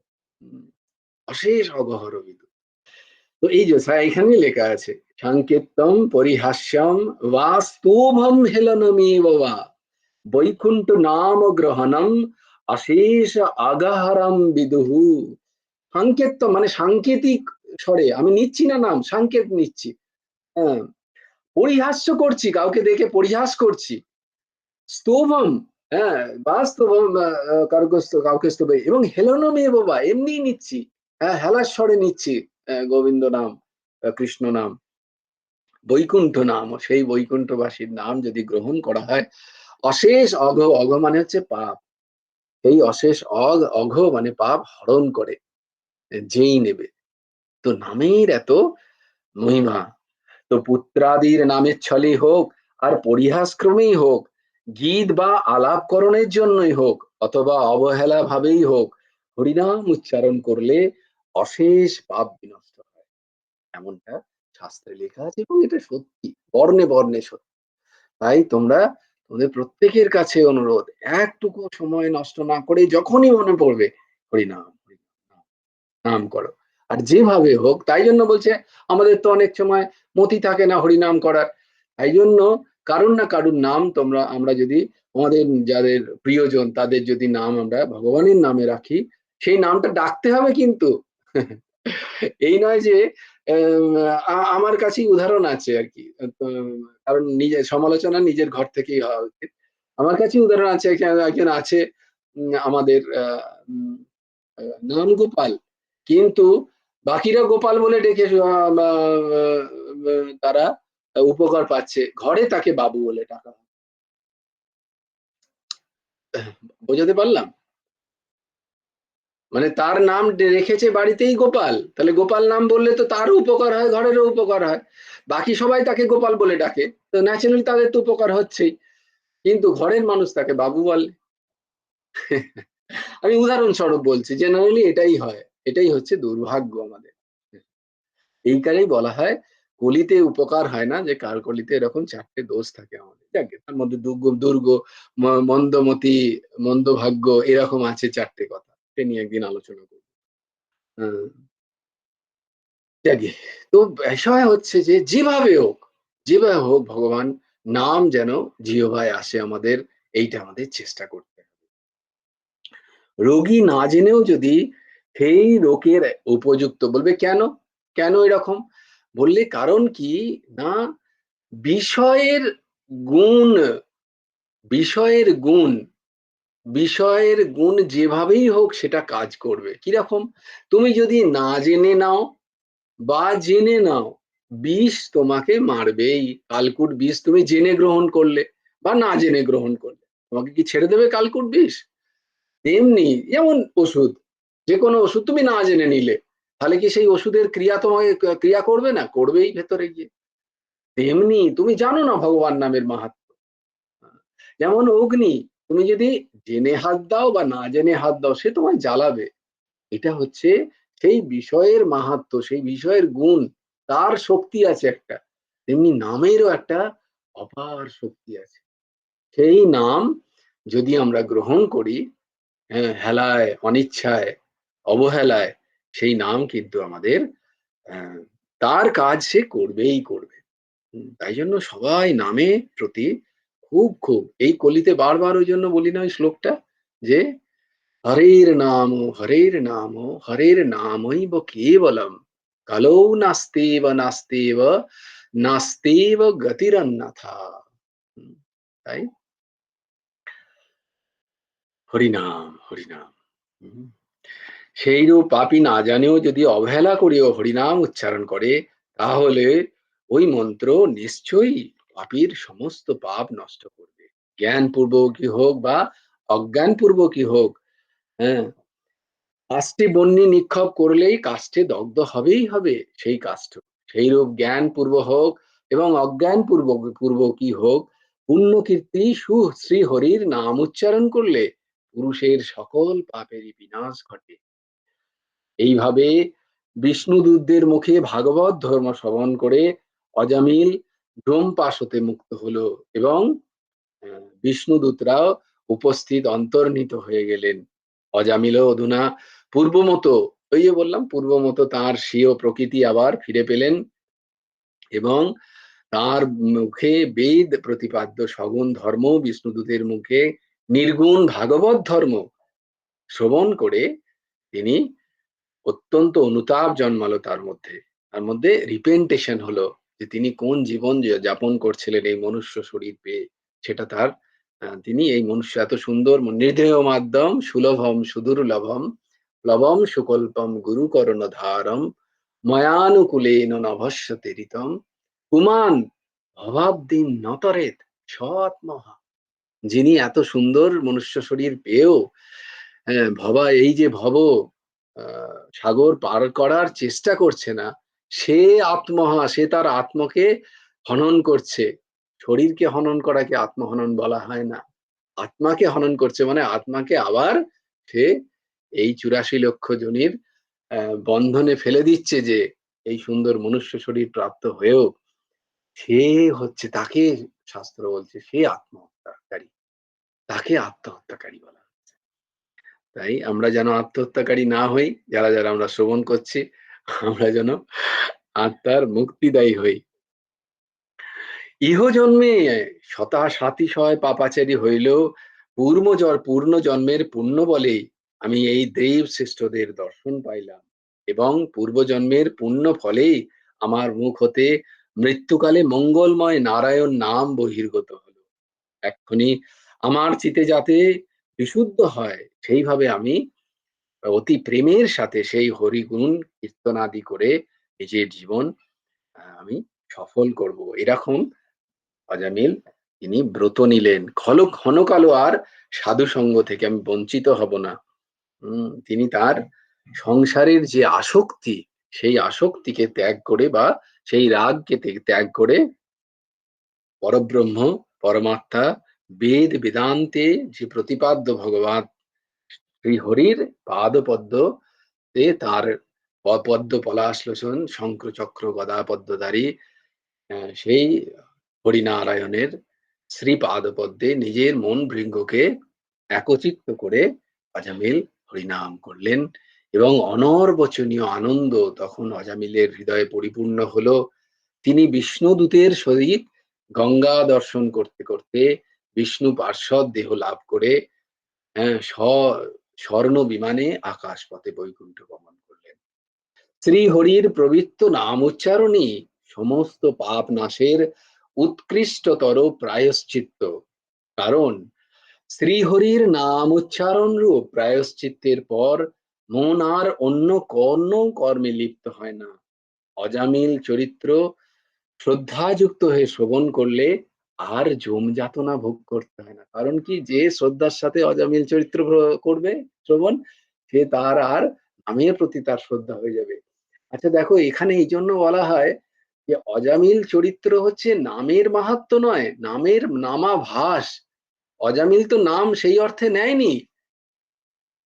Speaker 1: অশেষ অগহর বিদু। তো এই যে এখানে লেখা আছে, সাংকেতম পরিহাস্যম বাস্তবম হেলনমেব বা বৈকুণ্ঠ নাম গ্রহণম অশেষ আগাহারাম বিদুহু। সাংকেত মানে সাংকেতিক স্বরে আমি নিচ্ছি না নাম, সাংকেত নিচ্ছি। হ্যাঁ, পরিহাস্য করছি, কাউকে দেখে পরিহাস করছি। স্তবম, হ্যাঁ, বাস্তবম, কাউকে স্তবে, এবং হেলনমে বাবা এমনি নিচ্ছি, হ্যাঁ, হেলার স্বরে নিচ্ছি গোবিন্দ নাম, কৃষ্ণ নাম, বৈকুণ্ঠ নাম, সেই বৈকুণ্ঠবাসীর নাম যদি গ্রহণ করা হয়, অশেষ অঘ, অঘ মানে হচ্ছে পাপ, এই অশেষ অঘ মানে পাপ হরণ করে যেই নেবে। তো নামের এত মহিমা। তো পুত্রাদির নামের ছলে হোক আর পরিহাস ক্রমেই হোক, গীত বা আলাপকরণের জন্যই হোক, অথবা অবহেলা ভাবেই হোক, হরিনাম উচ্চারণ করলে অশেষ পাপ বিনষ্ট হয়, এমনটা শাস্ত্রে লেখা আছে, এবং এটা সত্যি, বর্ণে বর্ণে সত্যি। তাই তোমরা, তোমাদের প্রত্যেকের কাছে অনুরোধ, একটুকু সময় নষ্ট না করে যখনই মনে পড়বে হরিনাম হরিনাম নাম করো, আর যেভাবে হোক। তাই জন্য বলছে, আমাদের তো অনেক সময় মতি থাকে না হরিনাম করার, তাই জন্য কারুর না কারুর নাম তোমরা, আমরা যদি আমাদের যাদের প্রিয়জন তাদের যদি নাম আমরা ভগবানের নামে রাখি, সেই নামটা ডাকতে হবে কিন্তু। এই নয় যে আমার কাছেই উদাহরণ আছে আরকি। কারণ নিজের সমালোচনা নিজের ঘর থেকেই হওয়া উচিত। আমার কাছেই উদাহরণ আছে, একজন আছে আমাদের উম আ নাম গোপাল। কিন্তু বাকিরা গোপাল বলে ডেকে বা বা তারা উপকার পাচ্ছে। ঘরে তাকে বাবু বলে ডাকা হয়। বোঝাতে পারলাম? মানে তার নাম রেখেছে বাড়িতেই গোপাল। তাহলে গোপাল নাম বললে তো তারও উপকার হয়, ঘরেরও উপকার হয়। বাকি সবাই তাকে গোপাল বলে ডাকে। তো ন্যাচারালি তাদের তো উপকার হচ্ছেই। কিন্তু ঘরের মানুষ তাকে বাবু বলে। আমি উদাহরণস্বরূপ বলছি। জেনারেলি এটাই হয়। এটাই হচ্ছে দুর্ভাগ্য আমাদের। এই কারেই বলা হয় কলিতে উপকার হয় না, যে কার কলিতে এরকম ৪ টে দোষ থাকে আমাদের। যাকগে তার মধ্যে দুর্গ, মন্দমতি, মন্দভাগ্য এরকম আছে ৪ টে কথা। সে নিয়ে একদিন আলোচনা করব। হুম। যাকগে। তো বিষয় হচ্ছে যে যেভাবে হোক ভগবান নাম যেন জিহ্বায় আসে আমাদের, এইটা আমাদের চেষ্টা করতে হবে। রোগী না জেনেও যদি সেই রোগের উপযুক্ত বলবে কেন? কেন এরকম? বললে কারণ কি না, বিষয়ের গুণ, বিষয়ের গুণ, বিষয়ের গুণ যেভাবেই হোক সেটা কাজ করবে। কিরকম? তুমি যদি না জেনে নাও বা জেনে নাও, বিষ তোমাকে মারবেই। কালকুট বিষ তুমি জেনে গ্রহণ করলে বা না জেনে গ্রহণ করলে। তোমাকে কি ছেড়ে দেবে কালকুট বিষ? তেমনি যেমন ওষুধ, যেকোনো ওষুধ তুমি না জেনে নিলে, তাহলে কি সেই ওষুধের ক্রিয়া তোমাকে ক্রিয়া করবে না? করবেই ভেতরে গিয়ে। তেমনি তুমি জানো না ভগবান নামের মাহাত্ম্য। যেমন অগ্নি, তুমি যদি জেনে হাত দাও বা না জেনে হাত দাও সে তোমায় জ্বালাবে। এটা হচ্ছে সেই বিষয়ের মাহাত্ম্য, সেই বিষয়ের গুণ, তার শক্তি আছে একটা। তেমনি নামেরও একটা অপার শক্তি আছে। সেই নাম যদি আমরা গ্রহণ করি, হ্যাঁ, হেলায়, অনিচ্ছায়, অবহেলায়, সেই নাম কিন্তু আমাদের তার কাজ সে করবেই করবে। তাই জন্য সবাই নামে প্রতি খুব এই কলিতে বারবার ওইজন্য বলি না ওই শ্লোকটা, যে হরের নাম হরের নামৈব কেবলম কালৌ নাস্তেব নাস্তেব গতিরন্যথা। হুম, তাই হরিনাম, হরিনাম। হুম। সেইরূপ পাপী না জানেও যদি অবহেলা করেও হরিনাম উচ্চারণ করে, তাহলে ওই মন্ত্র নিশ্চয়ই পাপীর সমস্ত পাপ নষ্ট করবে। জ্ঞানপূর্বকই হোক বা অজ্ঞানপূর্বকই হোক, হ্যাঁ? কাষ্ঠে বহ্নি নিক্ষেপ করলেই কাষ্ঠে দগ্ধ হবেই হবে সেই কাষ্ঠ। সেইরূপ জ্ঞানপূর্ব হোক এবং অজ্ঞানপূর্বকই হোক, পুণ্যকীর্তি শ্রীহরির নাম উচ্চারণ করলে পুরুষের সকল পাপেরই বিনাশ ঘটে। এইভাবে বিষ্ণুদূতদের মুখে ভাগবত ধর্ম শ্রবণ করে অজামিল ব্রহ্মপাশ হতে মুক্ত হলো এবং বিষ্ণুদূতরাও উপস্থিত অন্তর্হিত হয়ে গেলেন। অজামিলও অধুনা পূর্বমতো, ওই যে বললাম পূর্বমতো তাঁর স্বীয় প্রকৃতি আবার ফিরে পেলেন এবং তার মুখে বেদ প্রতিপাদ্য সগুণ ধর্ম, বিষ্ণুদূতের মুখে নির্গুণ ভাগবত ধর্ম শ্রবণ করে তিনি অত্যন্ত অনুতাপ জন্মালো তার মধ্যে। তার মধ্যে রিপেন্টেশন হলো যে তিনি কোন জীবন যাপন করছিলেন এই মনুষ্য শরীর পেয়ে। সেটা তার তিনি এই মনুষ্য এত সুন্দর নির্দেহ মাধ্যম সুলভম সুদুর্লভম প্লবম সুকল্পম গুরুকরণধারম ময়ানুকূলেন নভস্যতে ঋতম পুমান ভবাব্দিন নতরেত সৎমহা। যিনি এত সুন্দর মনুষ্য শরীর পেয়েও এই যে সাগর পার করার চেষ্টা করছে না, সে আত্মহা, সে তার আত্মকে হনন করছে। শরীরকে হনন করাকে আত্মহনন বলা হয় না। আত্মাকে হনন করছে মানে আত্মাকে আবার সে এই ৮৪ লক্ষ যোনির বন্ধনে ফেলে দিচ্ছে, যে এই সুন্দর মনুষ্য শরীর প্রাপ্ত হয়েও সে হচ্ছে, তাকে শাস্ত্র বলছে সে আত্মহত্যাকারী, তাকে আত্মহত্যাকারী বলা হয়। তাই আমরা যেন আত্মহত্যাকারী না হই, যারা আমরা শ্রবণ করছি, আমরা যেন আত্মার মুক্তিদায়ী হই। ইহ জন্মে সাতিশয় পাপাচারী হইলেও পূর্ণ জন্মের পুণ্য বলেই আমি এই দেব শ্রেষ্ঠদের দর্শন পাইলাম এবং পূর্বজন্মের পুণ্য ফলেই আমার মুখ হতে মৃত্যুকালে মঙ্গলময় নারায়ণ নাম বহির্গত হলো। এক্ষুনি আমার চিতে যাতে বিশুদ্ধ হয়, সেইভাবে আমি অতি প্রেমের সাথে সেই হরিগুণ কীর্তনাদি করে নিজের জীবন আমি সফল করব। এরকম অজামিল তিনি ব্রত নিলেন। ক্ষণকালও আর সাধু সঙ্গ থেকে আমি বঞ্চিত হব না। তিনি তার সংসারের যে আসক্তি, সেই আসক্তিকে ত্যাগ করে বা সেই রাগকে ত্যাগ করে পরব্রহ্ম, পরমাত্মা, বেদ বেদান্তে যে প্রতিপাদ্য ভগবান শ্রীহরির পাদপদ্মে তার পদ্ম পলাশলোচন শঙ্খ চক্র গদা পদ্মধারী সেই হরিনারায়ণের শ্রীপাদপদ্মে নিজের মন ভৃঙ্গকে একচিত্ত করে অজামিল হরিনাম করলেন এবং অনর্বচনীয় আনন্দ তখন অজামিলের হৃদয়ে পরিপূর্ণ হলো। তিনি বিষ্ণুদূতের সহিত গঙ্গা দর্শন করতে করতে বিষ্ণু পার্ষদ দেহ লাভ করে স্বর্ণ বিমানে আকাশ পথে বৈকুণ্ঠ গমন করলেন। শ্রী হরির পবিত্র নাম উচ্চারণই সমস্ত পাপ নাশের উৎকৃষ্টতর প্রায়শ্চিত্ত। কারণ শ্রীহরির নাম উচ্চারণ রূপ প্রায়শ্চিত্তের পর মন আর অন্য কোন কর্মে লিপ্ত হয় না। অজামিল চরিত্র শ্রদ্ধাযুক্ত হয়ে শ্রবণ করলে আর যম যাতনা ভোগ করতে হয় না। কারণ কি, যে শ্রদ্ধার সাথে অজামিল চরিত্র করবে শ্রবণ, সে তার আর নামের প্রতি তার শ্রদ্ধা হয়ে যাবে। আচ্ছা দেখো, এখানে এই জন্য বলা হয় যে অজামিল চরিত্র হচ্ছে নামের মাহাত্ম্য নয়, নামের নামাভাস। অজামিল তো নাম সেই অর্থে নেয়নি।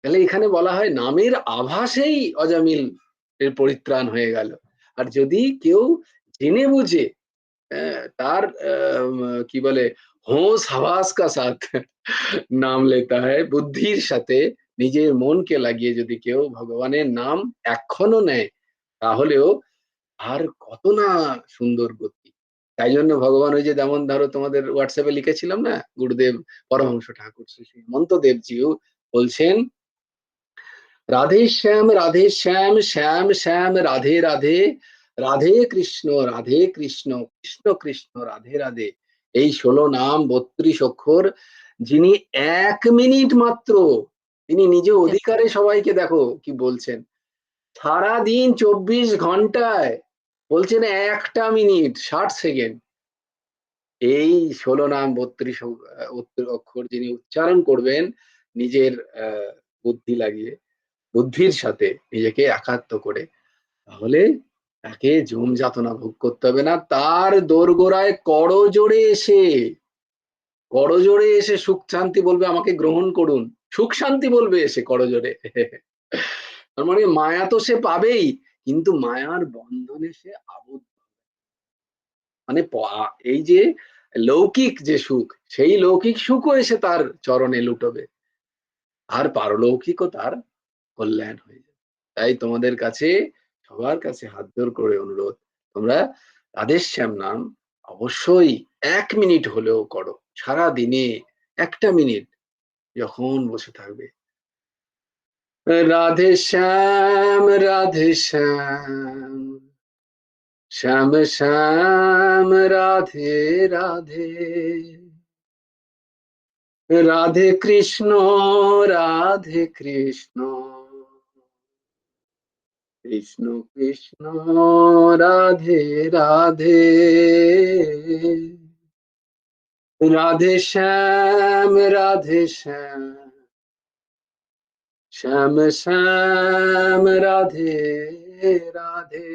Speaker 1: তাহলে এখানে বলা হয় নামের আভাসেই অজামিল এর পরিত্রাণ হয়ে গেল। আর যদি কেউ জেনে বুঝে তার কি বলে হোশ হাবাস কা সাথ নাম লেতা হয়, বুদ্ধির সাথে নিজের মনকে লাগিয়ে যদি কেউ ভগবানের নাম এক্ষণও নেয়, তাহলেও আর কত না সুন্দর গতি। তাই জন্য ভগবান ওই যে, যেমন ধরো তোমাদের হোয়াটসঅ্যাপে লিখেছিলাম না, গুরুদেব পরমহংস ঠাকুর শ্রী শ্রী হেমন্ত দেবজিও বলছেন, রাধে শ্যাম, শ্যাম শ্যাম রাধে রাধে, রাধে কৃষ্ণ কৃষ্ণ কৃষ্ণ রাধে রাধে। এই 16 নাম 32 অক্ষর যিনি 1 মিনিট মাত্র, তিনি নিজ অধিকারে সবাইকে দেখো কি বলছেন, সারাদিন 24 ঘন্টায় বলছেন 1টা মিনিট 60 সেকেন্ড এই 16 নাম 32 অক্ষর যিনি উচ্চারণ করবেন নিজের বুদ্ধি লাগিয়ে, বুদ্ধির সাথে নিজেকে একাত্ম করে, তাহলে তাকে যম যাতনা ভোগ করতে হবে না। তার দোরগোড়ায় করজোড়ে এসে সুখ শান্তি বলবে, আমাকে গ্রহণ করুন। সুখ শান্তি বলবে এসে করজোড়ে। তার মানে মায়া তো সে পাবেই, কিন্তু মায়ার বন্ধনে সে আবদ্ধ। মানে এই যে লৌকিক যে সুখ, সেই লৌকিক সুখও এসে তার চরণে লুটবে, আর পারলৌকিকও তার কল্যাণ হয়ে যাবে। তাই তোমাদের কাছে, সবার কাছে হাত জোড় করে অনুরোধ, তোমরা রাধেশ্যাম নাম অবশ্যই 1 মিনিট হলেও করো। সারা দিনে 1টা মিনিট যখন বসে থাকবে, রাধেশ্যাম রাধেশ্যাম, শ্যাম শ্যাম রাধে রাধে, রাধে কৃষ্ণ রাধে কৃষ্ণ, কৃষ্ণ কৃষ্ণ রাধে রাধে, রাধে শ্যাম রাধে শ্যাম, শ্যাম শ্যাম রাধে রাধে,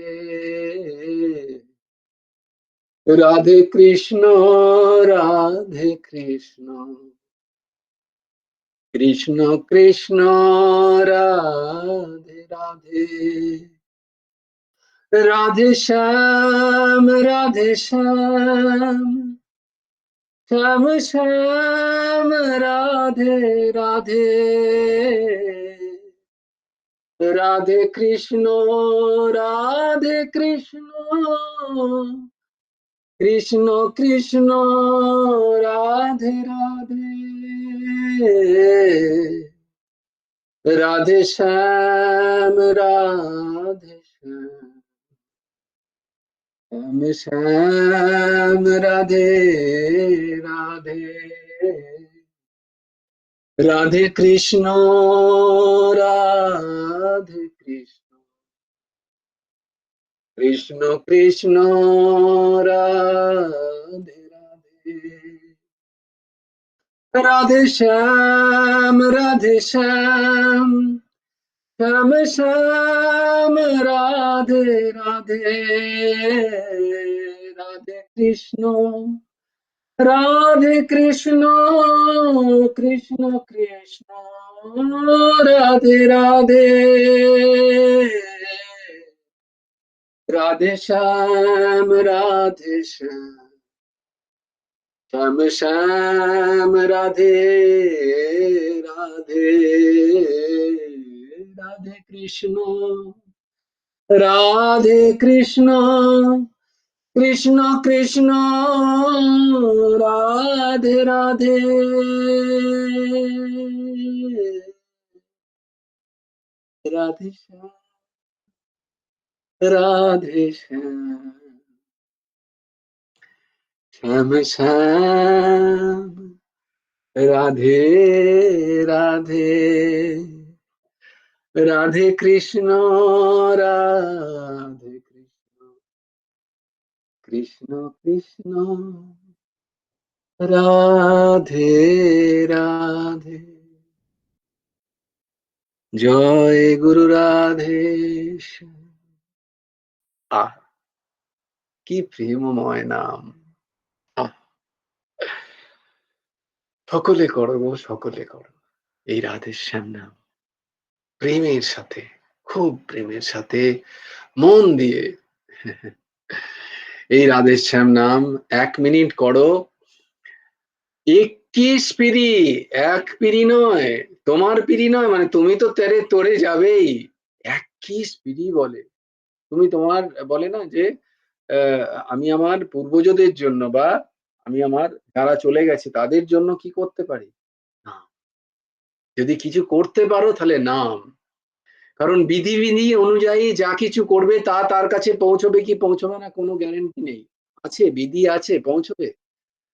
Speaker 1: রাধে কৃষ্ণ রাধে কৃষ্ণ, কৃষ্ণ কৃষ্ণ রাধে রাধে, রাধে শ্যাম রাধে শ্যাম, শ্যাম শ্যাম রাধে রাধে, রাধে কৃষ্ণ রাধে কৃষ্ণ, কৃষ্ণ কৃষ্ণ রাধে রাধে, রাধে শ্যাম রাধে শ্যাম। শ্যাম শ্যাম রাধে রাধে, রাধে কৃষ্ণ রাধে কৃষ্ণ, কৃষ্ণ কৃষ্ণ রাধে রাধে, রাধে শ্যাম রাধে শ্যাম, শ্যাম শ্যাম রাধে রাধে, রাধে কৃষ্ণ রাধে কৃষ্ণ, কৃষ্ণ কৃষ্ণ রাধে রাধে, রাধে শ্যাম রাধে শ্যাম, শ্যাম শ্যাম রাধে রাধে, রাধে কৃষ্ণ রাধে কৃষ্ণ, কৃষ্ণ কৃষ্ণ রাধে রাধে, রাধে শ্যাম রাধে শ্যাম, শ্যাম শ্যাম রাধে রাধে, রাধে কৃষ্ণ রাধে কৃষ্ণ, কৃষ্ণ কৃষ্ণ রাধে রাধে। জয় গুরু রাধেশ। আহ, কি প্রেমময় নাম। আহ, সকলে করো গো, সকলে করো এই রাধেশ্যাম নাম প্রেমের সাথে, খুব প্রেমের সাথে, মন দিয়ে এই রাধেশ্যাম নাম 1 মিনিট করো। 21 পিড়ি, 1 পিড়ি নয়, তোমার পিড়ি নয়, মানে তুমি তো তেরে তোরে যাবেই। 21 পিড়ি বলে, তুমি তোমার বলে না যে আমি আমার পূর্বজদের জন্য বা আমি আমার যারা চলে গেছে তাদের জন্য কি করতে পারি না, যদি কিছু করতে পারো তাহলে নাম। কারণ বিধি অনুযায়ী যা কিছু করবে তা তার কাছে পৌঁছবে কি পৌঁছবে না কোনো গ্যারেন্টি নেই। আছে বিধি আছে, পৌঁছবে,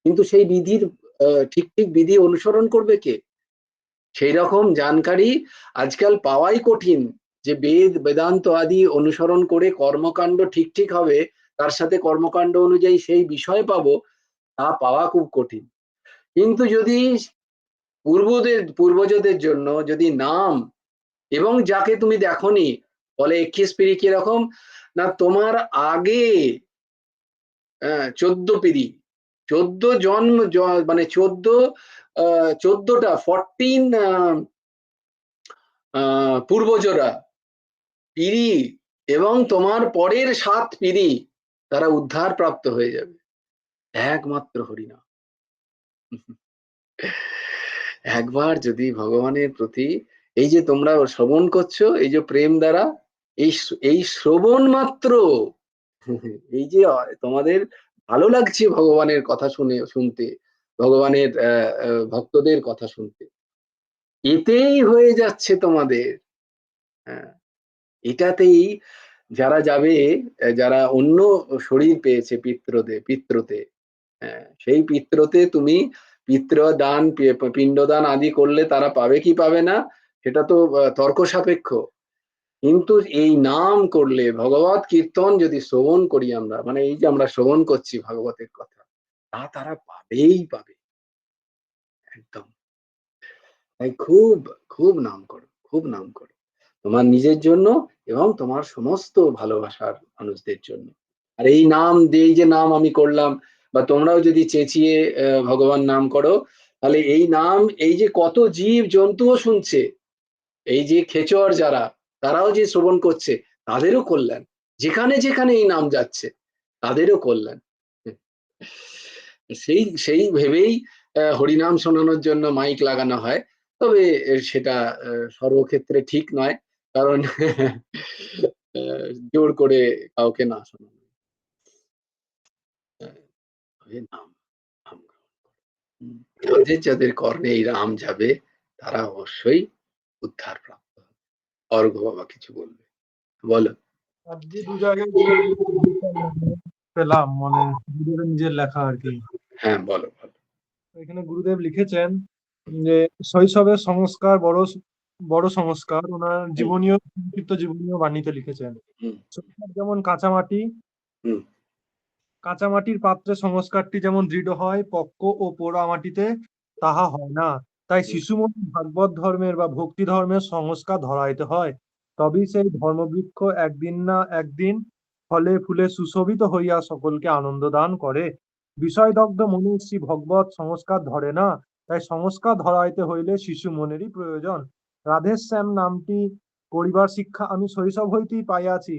Speaker 1: কিন্তু সেই বিধির ঠিক ঠিক বিধি অনুসরণ করবে কে? সেই রকম জানকারী আজকাল পাওয়াই কঠিন, যে বেদ বেদান্ত আদি অনুসরণ করে কর্মকাণ্ড ঠিক ঠিক হবে, তার সাথে কর্মকাণ্ড অনুযায়ী সেই বিষয় পাবো, তা পাওয়া খুব কঠিন। কিন্তু যদি পূর্বজদের জন্য যদি নাম, এবং যাকে তুমি দেখোনি, বলে 21 পিড়ি কিরকম না, তোমার আগে 14 পিড়ি, 14 জন্ম, মানে 14টা 14 পূর্বজরা পিড়ি, এবং তোমার পরের 7 পিড়ি তারা উদ্ধার প্রাপ্ত হয়ে যাবে একমাত্র হরিনাম। একবার যদি ভগবানের প্রতি এই যে তোমরা শ্রবণ করছো, এই যে প্রেম দ্বারা, এই এই শ্রবণ মাত্র, এই যে তোমাদের ভালো লাগছে ভগবানের কথা শুনতে, ভগবানের ভক্তদের কথা শুনতে, এতেই হয়ে যাচ্ছে তোমাদের। হ্যাঁ, এটাতেই যারা যাবে, যারা অন্য শরীর পেয়েছে পিত্রতে, সেই পিত্রতে তুমি পিত্রদান পিণ্ডদান আদি করলে তারা পাবে কি পাবে না সেটা তো তর্ক সাপেক্ষ। কিন্তু এই নাম করলে, ভগবত কীর্তন যদি শ্রবণ করি আমরা, মানে এই যে আমরা শ্রবণ করছি ভাগবতের কথা, তা তারা পাবেই পাবে একদম। তাই খুব খুব নাম করো, খুব নাম করো, তোমার নিজের জন্য এবং তোমার সমস্ত ভালোবাসার মানুষদের জন্য। আর এই নাম এই যে নাম আমি করলাম, বা তোমরাও যদি চেঁচিয়ে ভগবান নাম করো, তাহলে এই নাম, এই যে কত জীব জন্তুও শুনছে, এই যে খেচর যারা, তারাও যে শ্রবণ করছে, তাদেরও কল্যাণ, যেখানে যেখানে এই নাম যাচ্ছে তাদেরও কল্যাণ। সেই সেই ভেবেই হরিনাম শোনানোর জন্য মাইক লাগানো হয়। তবে সেটা সর্বক্ষেত্রে ঠিক নয়, কারণ জোর করে কাউকে না শোনানো। নাম, নাম গ্রহণ করো। যাদের যাদের কর্ণে এই রাম যাবে, তারা অবশ্যই উদ্ধার প্রাপ্ত হবে। অর্ঘ্য বাবা কিছু বলবে, বলো।
Speaker 2: আজকে দু জায়গায় গিয়ে পেলাম, মানে গুরুদেবের নিজের লেখা আর কি।
Speaker 1: হ্যাঁ, বলো, বলো।
Speaker 2: এখানে গুরুদেব লিখেছেন যে শৈশবের সংস্কার বড় বড় সংস্কার, ওনার
Speaker 1: হুম,
Speaker 2: জীবনীয় সংক্ষিপ্ত জীবনীয় বাণীতে লিখেছেন।
Speaker 1: হুম,
Speaker 2: শৈশব যেমন কাঁচামাটি,
Speaker 1: হুম,
Speaker 2: কাঁচামাটির পাত্রে সংস্কারটি যেমন দৃঢ় হয়, পক্ক ও পোড়া মাটিতে তাহা হয় না। তাই
Speaker 1: হুম।
Speaker 2: শিশুমন ভাগবত ধর্মের বা ভক্তি ধর্মের সংস্কার ধরাইতে হয়। তবেই সেই ধর্মবৃক্ষ একদিন না একদিন ফলে ফুলে সুশোভিত হইয়া সকলকে আনন্দ দান করে। বিষয়দগ্ধ মনীষী ভগবত সংস্কার ধরে না, তাই সংস্কার ধরাইতে হইলে শিশু মনেরই প্রয়োজন। রাধেশ্যাম নামটি করিবার শিক্ষা আমি শৈশব হইতেই পাইয়াছি,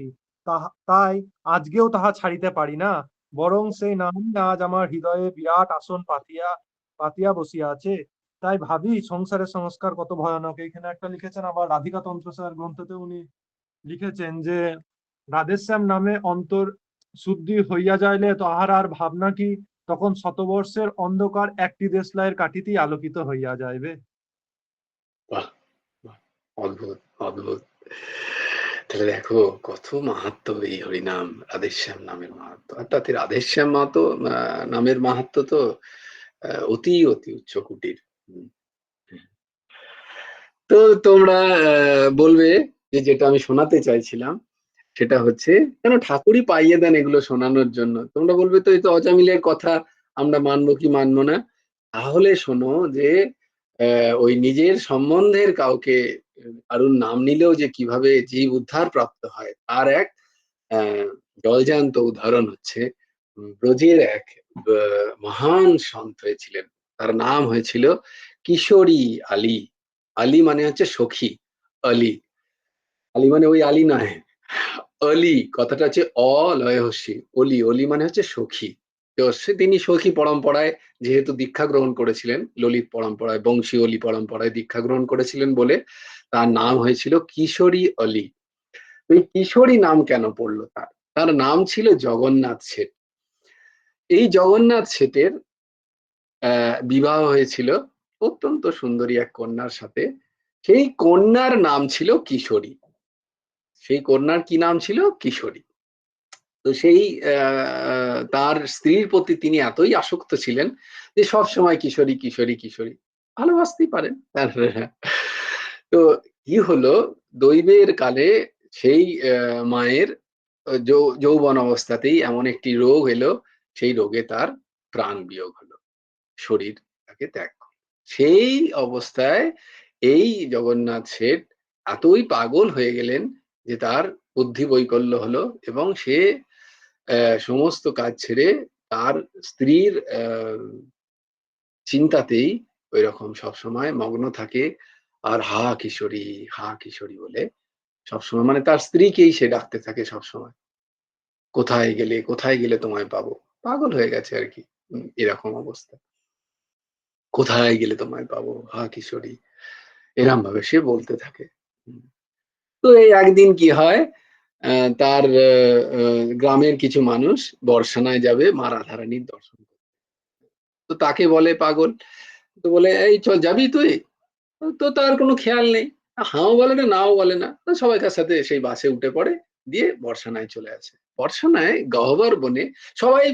Speaker 2: তাই আজকেও তাহা ছাড়িতে পারি না। বরং সেই নামই আজ আমার হৃদয়ে বিরাট আসন পাতিয়া পাতিয়া বসিয়া আছে। তাই ভাবি সংসারের সংস্কার কত ভয়ানক। এখানে একটা লিখেছেন, আবার রাধিকা তন্ত্রসার গ্রন্থতে উনি লিখেছেন যে রাধেশ্যাম নামে অন্তর শুদ্ধি হইয়া যাইলে তাহার আর ভাবনা কি, তখন শতবর্ষের অন্ধকার একটি দেশলাইয়ের কাঠিতেই আলোকিত হইয়া যাইবে।
Speaker 1: বাহ! বাহ! অদ্ভুত, অদ্ভুত। তাহলে দেখো কত মাহাত্ম্য এই হরিনাম, রাধেশ্যাম নামের মাহাত্ম্য। অর্থাৎ এই রাধেশ্যাম মাহাতো নামের মাহাত্ম্য তো অতি, অতি উচ্চ কোটির। হুম। তো তোমরা বলবে যে যেটা আমি শোনাতে চাইছিলাম সেটা হচ্ছে কেন ঠাকুরই পাইয়ে দেন এগুলো শোনানোর জন্য। তোমরা বলবে তো এই তো অজামিলের কথা আমরা মানবো কি মানবো না। তাহলে শোনো যে ওই নিজের সম্বন্ধের কাউকে কারুর নাম নিলেও যে কিভাবে জীব উদ্ধার প্রাপ্ত হয় তার এক আহ, জলজান্ত উদাহরণ হচ্ছে ব্রজের এক মহান সন্ত হয়েছিলেন। তার নাম হয়েছিল কিশোরী আলী। আলী মানে হচ্ছে সখী। আলী, আলী মানে ওই আলী নয়, অলি কথাটা হচ্ছে অলয় হস্যি, অলি, অলি মানে হচ্ছে সখী। তো তিনি সখী পরম্পরায় যেহেতু দীক্ষা গ্রহণ করেছিলেন, ললিত পরম্পরায় বংশী অলি পরম্পরায় দীক্ষা গ্রহণ করেছিলেন বলে তার নাম হয়েছিল কিশোরী অলি। এই কিশোরী নাম কেন পড়লো তার? তার নাম ছিল জগন্নাথ শেঠ। এই জগন্নাথ শেঠের বিবাহ হয়েছিল অত্যন্ত সুন্দরী এক কন্যার সাথে। সেই কন্যার নাম ছিল কিশোরী। সেই কন্যার কি নাম ছিল? কিশোরী। তো সেই তার স্ত্রীর প্রতি তিনি এতই আসক্ত ছিলেন যে সব সময় কিশোরী কিশোরী কিশোরী, ভালোবাসতেই পারেন। তো কি হলো, দৈবের কালে সেই মায়ের যৌবন অবস্থাতেই এমন একটি রোগ এলো, সেই রোগে তার প্রাণ বিয়োগ হলো, শরীর তাকে ত্যাগ করলো। সেই অবস্থায় এই জগন্নাথ শেঠ এতই পাগল হয়ে গেলেন যে তার বুদ্ধি বৈকল্য হলো এবং সে সমস্ত কাজ ছেড়ে তার স্ত্রীর চিন্তাতেই ওই রকম সবসময় মগ্ন থাকে। আর হা কিশোরী, হা কিশোরী বলে সবসময়, মানে তার স্ত্রীকেই সে ডাকতে থাকে সবসময়। কোথায় গেলে, কোথায় গেলে তোমায় পাবো? পাগল হয়ে গেছে আর কি। এরকম অবস্থা। কোথায় গেলে তোমায় পাবো? হা কিশোরী। এরম ভাবে সে বলতে থাকে। হুম। তো এই একদিন কি হয়, তার গ্রামের কিছু মানুষ বর্ষানায় যাবে মা রাধারানীর দর্শন করতে। তো তাকে বলে পাগল। তো বলে এই চল যাবি তুই? তো তার কোনো খেয়াল নেই। হাও বলে না, নাও বলে না। তো সবাইকার সাথে সেই বাসে উঠে পড়ে, দিয়ে বর্ষানায় চলে আসে। বর্ষানায় গহ্বর বনে সবাই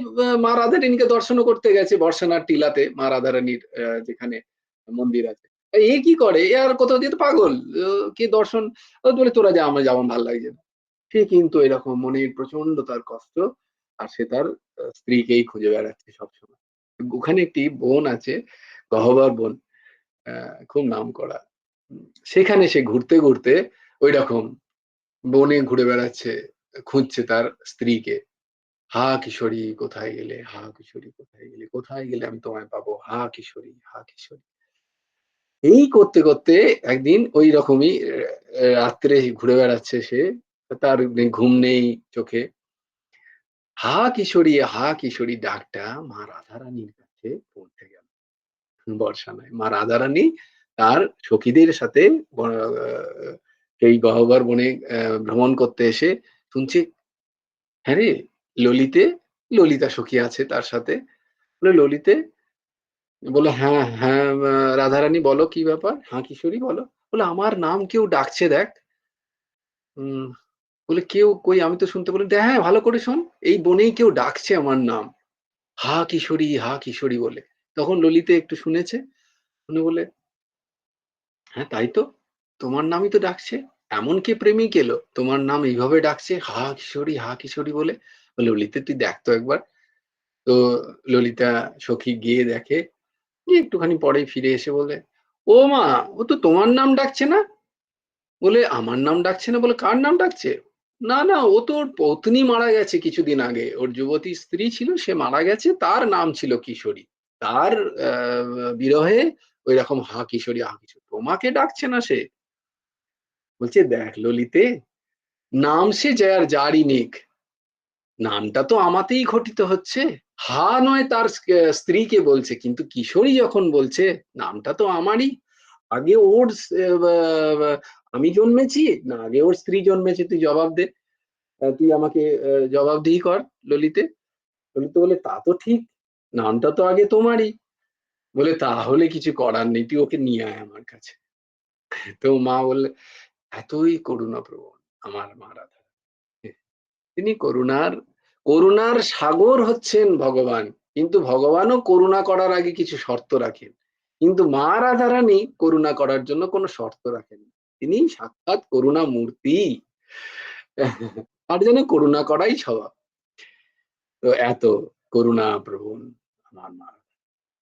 Speaker 1: মা রাধারানীকে দর্শনও করতে গেছে বর্ষানার টিলাতে, মা রাধারানীর যেখানে মন্দির আছে। এ কি করে? এ আর কোথাও দিয়ে তো পাগল। কে দর্শন? ও বলে তোরা যা, আমরা যাবো, ভাল লাগছে না। সে কিন্তু এরকম মনের প্রচন্ড তার কষ্ট। আর সে তার স্ত্রীকেই খুঁজে বেড়াচ্ছে সবসময়। ওখানে একটি বন আছে, গহ্বর বন, খুব নামকরা। সেখানে সে ঘুরতে ঘুরতে ঐরকম বনে ঘুরে বেড়াচ্ছে, খুঁজছে তার স্ত্রীকে। হা কিশোরী কোথায় গেলে, হা কিশোরী কোথায় গেলে, কোথায় গেলে আমি তোমায় পাবো, হা কিশোরী, হা কিশোরী। এই করতে করতে একদিন ওই রকমই রাত্রে ঘুরে বেড়াচ্ছে সে, তার ঘুম নেই চোখে। হা কিশোরী, হা কিশোরী ডাকটা মা রাধারানীর কাছে পৌঁছে গেল। বর্ষানায় মা রাধারানী তার সখীদের সাথে সেই গহ্বর বনে ভ্রমণ করতে এসে শুনছে, হ্যাঁ রে ললিতে, ললিতা সখী আছে তার সাথে। বলে ললিতে? বলে হ্যাঁ হ্যাঁ, রাধারানী বলো কি ব্যাপার, হ্যাঁ কিশোরী বলো। বলে আমার নাম কেউ ডাকছে দেখ। বলে কেউ কই, আমি তো শুনতে বলি, হ্যাঁ ভালো করে শোন, এই বনেই কেউ ডাকছে আমার নাম, হা কিশোরী হা কিশোরী বলে। তখন ললিতে একটু শুনেছে, শুনে বলে, হ্যাঁ তাই তো, তোমার নামই তো ডাকছে, এমন কে প্রেমিক এলো তোমার নাম এইভাবে ডাকছে হা কিশোরী বলে। বলে, ললিতে তুই দেখ তো একবার। তো ললিতা সখী গিয়ে দেখে, গিয়ে একটুখানি পরেই ফিরে এসে বলে, ও মা, ও তো তোমার নাম ডাকছে না। বলে, আমার নাম ডাকছে না? বলে, কার নাম ডাকছে? না না, ও তো ওর পত্নী মারা গেছে কিছুদিন আগে, ওর যুবতী স্ত্রী ছিল, সে মারা গেছে, তার নাম ছিল কিশোরী, তার বিরহে ওই রকম হা কিশোরী হা কিশোরী, তোমাকে ডাকছে না সে। বলছে, দেখ ললিতে, নাম সে যার যারই নিক, নামটা তো আমাতেই ঘটিত হচ্ছে। হা নয় তার স্ত্রীকে বলছে, কিন্তু কিশোরী যখন বলছে, নামটা তো আমারই। আগে ওর আমি জন্মেছি না আগে ওর স্ত্রী জন্মেছে, তুই জবাব দে। তুই আমাকে জবাবদিহি কর ললিতে। ললিত বলে, তা তো ঠিক, নামটা তো আগে তোমারই। বলে, তাহলে কিছু করার নেই, তুই ওকে নিয়ে আয় আমার কাছে। তো মা বললে, এতই করুণাপ্রবণ আমার মা রাধা, তিনি করুণার করুণার সাগর হচ্ছেন ভগবান। কিন্তু ভগবানও করুণা করার আগে কিছু শর্ত রাখেন, কিন্তু মা রাধারানী করুণা করার জন্য কোনো শর্ত রাখেন না। তিনি সাক্ষাৎ করুণা মূর্তি, আর যেন করুণা করাই স্বভাব। তো এত করুণা প্রবণ আমার মা।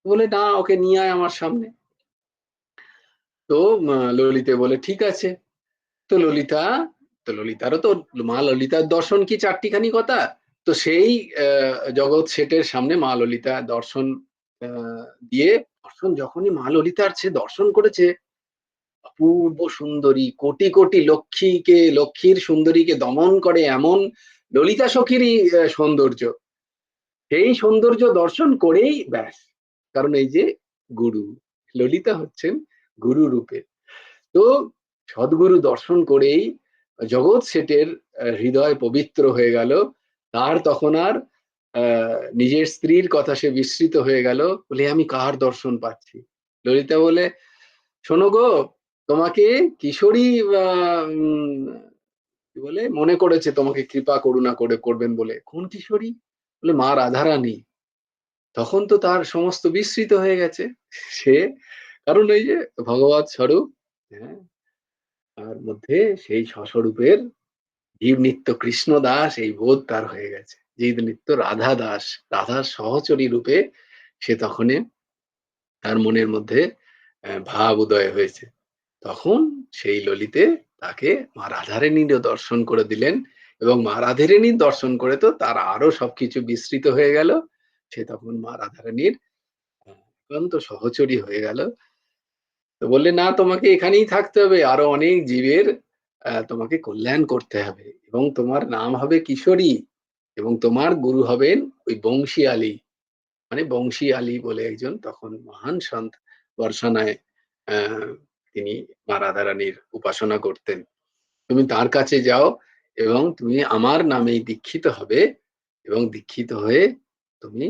Speaker 1: বলে, না, ওকে নিয়ে আয় আমার সামনে। তো ললিতে বলে, ঠিক আছে। তো ললিতা, তো ললিতারও তো, মা ললিতার দর্শন কি চারটিখানি কথা। তো সেই জগৎ শেঠের সামনে মা ললিতা দর্শন দিয়ে, দর্শন যখনই মা ললিতার সে দর্শন করেছে, অপূর্ব সুন্দরী, কোটি কোটি লক্ষ্মীর সুন্দরীকে দমন করে এমন ললিতা সখীরই সৌন্দর্য, সেই সৌন্দর্য দর্শন করেই ব্যাস। কারণ এই যে গুরু, ললিতা হচ্ছেন গুরু রূপে। তো সদ্গুরু দর্শন করেই জগৎ শেঠের হৃদয় পবিত্র হয়ে গেল। তার তখন আর নিজের স্ত্রীর কথা সে বিস্মৃত হয়ে গেল, বলে, আমি কার দর্শন পাচ্ছি। ললিতা বলে, শোনো গো, তোমাকে কিশোরী কি বলে মনে করেছে, তোমাকে কৃপা করুণা করে করবেন বলে। কোন কিশোরী? বলে, মা রাধারানী। তখন তো তার সমস্ত বিস্মৃত হয়ে গেছে সে, কারণ এই যে ভগবৎ স্বরূপ, হ্যাঁ, তার মধ্যে সেই স্বস্বরূপের জীব নিত্য কৃষ্ণ দাস এই বোধ তার হয়ে গেছে, জীব নিত্য রাধা দাস, রাধার সহচরী রূপে সে তখন তার মনের মধ্যে ভাব উদয় হয়েছে। তখন সেই ললিতে তাকে মা রাধারানীরও দর্শন করে দিলেন, এবং মা রাধারানীর দর্শন করে তো তার আরো সবকিছু বিস্মৃত হয়ে গেল। সে তখন মা রাধারানীর একান্ত সহচরী হয়ে গেল। তো বললে, না, তোমাকে এখানেই থাকতে হবে, আরো অনেক জীবের তোমাকে কল্যাণ করতে হবে, এবং তোমার নাম হবে কিশোরী, এবং তোমার গুরু হবেন ওই বংশী আলী। মানে বংশী আলী বলে একজন তখন মহান সন্ত বর্ষানায় আহ তিনি মা রাধারানীর উপাসনা করতেন। তুমি তার কাছে যাও, এবং তুমি আমার নামেই দীক্ষিত হবে, এবং দীক্ষিত হয়ে তুমি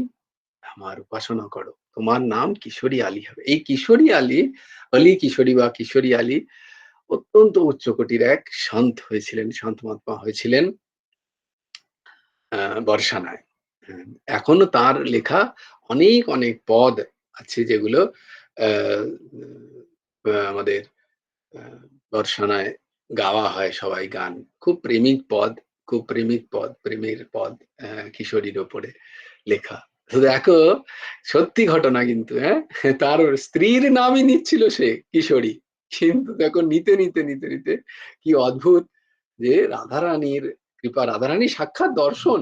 Speaker 1: আমার উপাসনা করো, তোমার নাম কিশোরী আলী হবে। এই কিশোরী আলী, অলি কিশোরী বা কিশোরী আলী অত্যন্ত উচ্চকোটির এক সন্ত হয়েছিলেন, সন্ত মহাত্মা হয়েছিলেন বর্ষানায়। এখনো তার লেখা অনেক অনেক পদ আছে, যেগুলো আহ, আমাদের বর্ষানায় গাওয়া হয়, সবাই গান। খুব প্রেমিক পদ, খুব প্রেমিক পদ, প্রেমের পদ, কিশোরীর ওপরে লেখা। তো দেখো, সত্যি ঘটনা কিন্তু, হ্যাঁ, তার স্ত্রীর নামই নিচ্ছিল সে কিশোরী, কিন্তু দেখো নিতে নিতে নিতে নিতে কি অদ্ভুত, যে রাধারানীর কৃপা, রাধারানী সাক্ষাৎ দর্শন,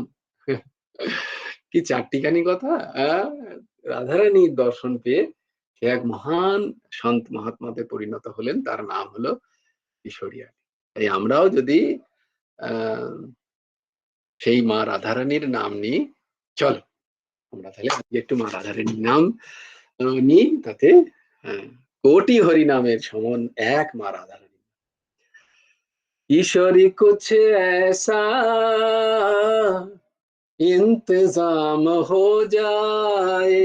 Speaker 1: কি চারটিখানি কথা। রাধারানীর দর্শন পেয়ে সে এক মহান সন্ত মহাত্মাতে পরিণত হলেন, তার নাম হলো কিশোরী আলী। তাই আমরাও যদি আহ সেই মা রাধারানীর নাম নিই, চলো আমরা তাহলে আজকে একটু মা রাধারানীর নাম নিই, তাতে কোটি হরি নামের সমান এক মা রাধারানী। কিশোরী कुछ ऐसा इंतजाम हो जाए,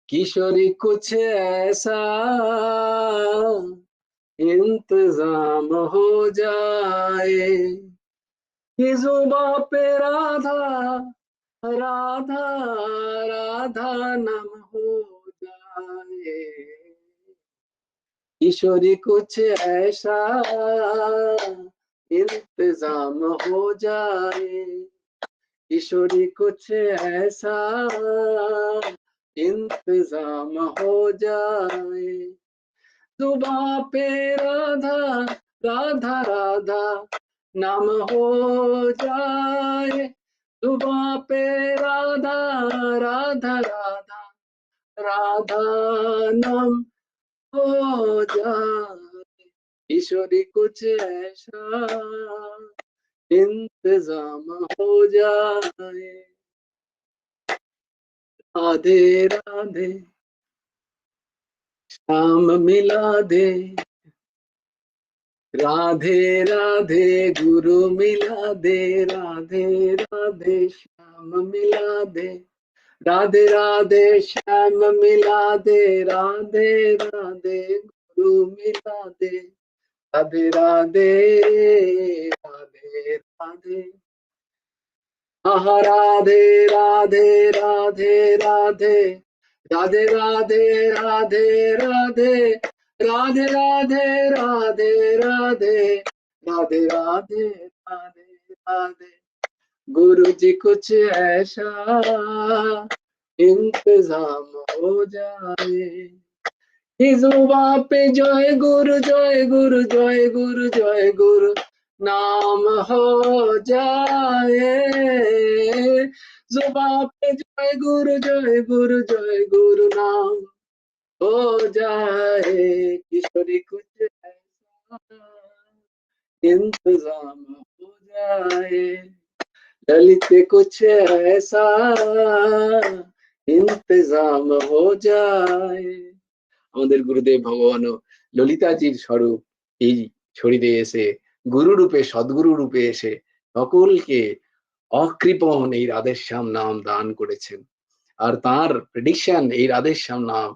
Speaker 1: किशोरी कुछ ऐसा इंतजाम हो जाए कि जुबां पे राधा राधा राधा नाम हो जाए, ईश्वरी कुछ ऐसा इंतजाम हो जाए, ईश्वरी कुछ ऐसा इंतजाम हो जाए, जुबां पे राधा राधा राधा नाम हो जाए, जुबां पे राधा राधा राधा राधा नाम हो जाए, ईश्वरी कुछ ऐसा इंतजाम हो जाए। राधे राधे श्याम मिला दे, राधे राधे गुरु मिला दे, राधे राधे श्याम मिला दे, राधे राधे श्याम मिला दे, राधे राधे गुरु मिला दे, राधे राधे राधे राधे, आहा राधे राधे राधे राधे, राधे राधे राधे राधे, राधे राधे राधे राधे, राधे राधे राधे राधे, गुरु जी कुछ ऐसा इंतजाम हो जाए, जुबां पे जय गुरु जय गुरु जय गुरु जय गुरु नाम हो जाए, जुबां पे जय गुरु जय गुरु जय गुरु नाम हो जाए, ईश्वरी कुछ ऐसा इंतजाम हो जाए, ललित कुछ ऐसा इंतजाम हो जाए। আমাদের গুরুদেব ভগবান ললিতাজির স্বরূপ এই শরীরে এসে গুরু রূপে সদ্গুরু রূপে এসে সকলকে অকৃপণ এই রাধেশ্যাম নাম দান করেছেন। আর তার প্রেডিকশন এই রাধেশ্যাম নাম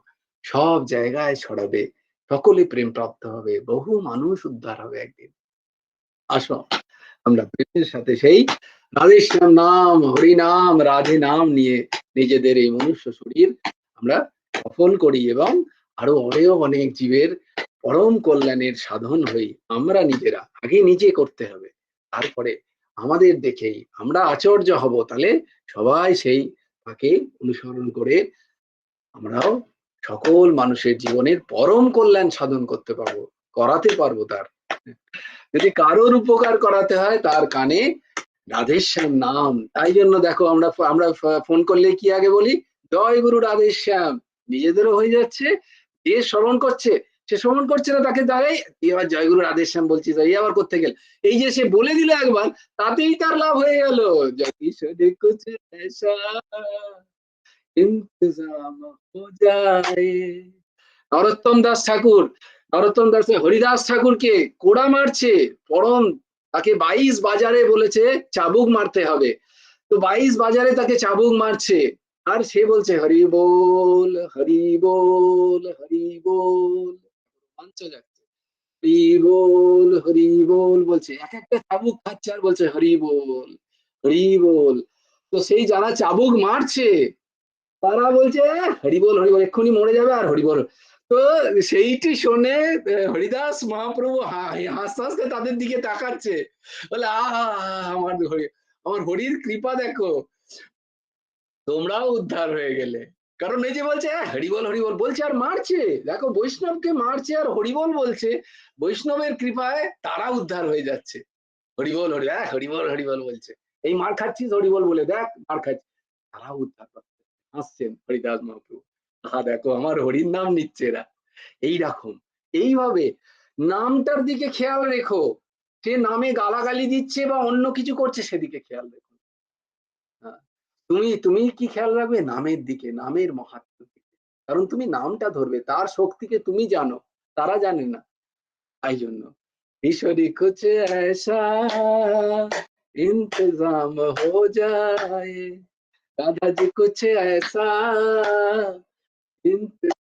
Speaker 1: সব জায়গায় ছড়াবে, সকলে প্রেম প্রাপ্ত হবে, বহু মানুষ উদ্ধার হবে একদিন। আসো আমরা প্রেমের সাথে সেই রাধেশ্যাম নাম হরি নাম রাধে নাম নিয়ে নিজেদের এই মনুষ্য শরীর আমরা সফল করি এবং আরো অনেক জীবের পরম কল্যাণের সাধন হই। আমরা নিজেরা আগে নিজে করতে হবে, তারপরে আমাদের দেখেই আমরা আচার্য হব, তাহলে সবাই সেই তাকে অনুসরণ করে আমরাও সকল মানুষের জীবনের পরম কল্যাণ সাধন করতে পারবো, করাতে পারবো। তার যদি কারোর উপকার করাতে হয় তার কানে রাধেশ্যাম নাম। তাই জন্য দেখো আমরা আমরা ফোন করলে কি আগে বলি, জয় গুরু রাধেশ্যাম, নিজেদেরও হয়ে যাচ্ছে, যে শ্রবণ করছে সে শ্রবণ করছে না তাকে দাঁড়াই এবার জয় গুরু রাধেশ্যাম বলছি, এই আবার করতে গেল, এই যে সে বলে দিল একবার তাতেই তার লাভ হয়ে গেল। इंतजाम हो जाए। নরোত্তম দাস ঠাকুর, নরোত্তম দাস হরিদাস ঠাকুরকে কোড়া মারছে পরম, তাকে 22 বাজারে বলেছে চাবুক মারতে হবে, তো 22 বাজারে তাকে চাবুক মারছে, আর সে বলছে হরি বল হরি বল হরি বল, মঞ্চ যাচ্ছে হরি বল হরি বল বলছে, এক একটা চাবুক খাচ্ছে আর বলছে হরি বল হরি বল। তো সেই যারা চাবুক মারছে তারা বলছে হরিবল হরিবল এক্ষুনি মরে যাবে আর হরিবল। তো সেইটি শুনে হরিদাস মহাপ্রভু হাসতে হাসতে তাদের দিকে তাকাচ্ছে, বলে আহা আমার আমার হরির কৃপা দেখো, তোমরাও উদ্ধার হয়ে গেলে। কারণ এই যে বলছে হরিবল হরিবল বলছে আর মারছে, দেখো বৈষ্ণবকে মারছে আর হরিবল বলছে, বৈষ্ণবের কৃপায় তারা উদ্ধার হয়ে যাচ্ছে। হরিবল হরি হরিবল হরিবল বলছে, এই মার খাচ্ছিস হরিবল বলে, দেখ মার খাচ্ছিস, তারা উদ্ধার পাচ্ছে। হাসছেন হরিদাস মহাপ্রভু, দেখো আমার হরির নাম নিচ্ছে এরা। এইরকম এইভাবে নামটার দিকে খেয়াল রেখো, সে নামে গালাগালি দিচ্ছে বা অন্য কিছু করছে সেদিকে খেয়াল রেখো। তুমি তুমি কি খেয়াল রাখবে, নামের দিকে, নামের মাহাত্ম্য দিকে, কারণ তুমি নামটা ধরবে, তার শক্তিকে তুমি জানো, তারা জানে না। তাই জন্য ईश्वरी कुछ ऐसा इंतजाम हो जाए, दादाजी कुछ ऐसा इंतजाम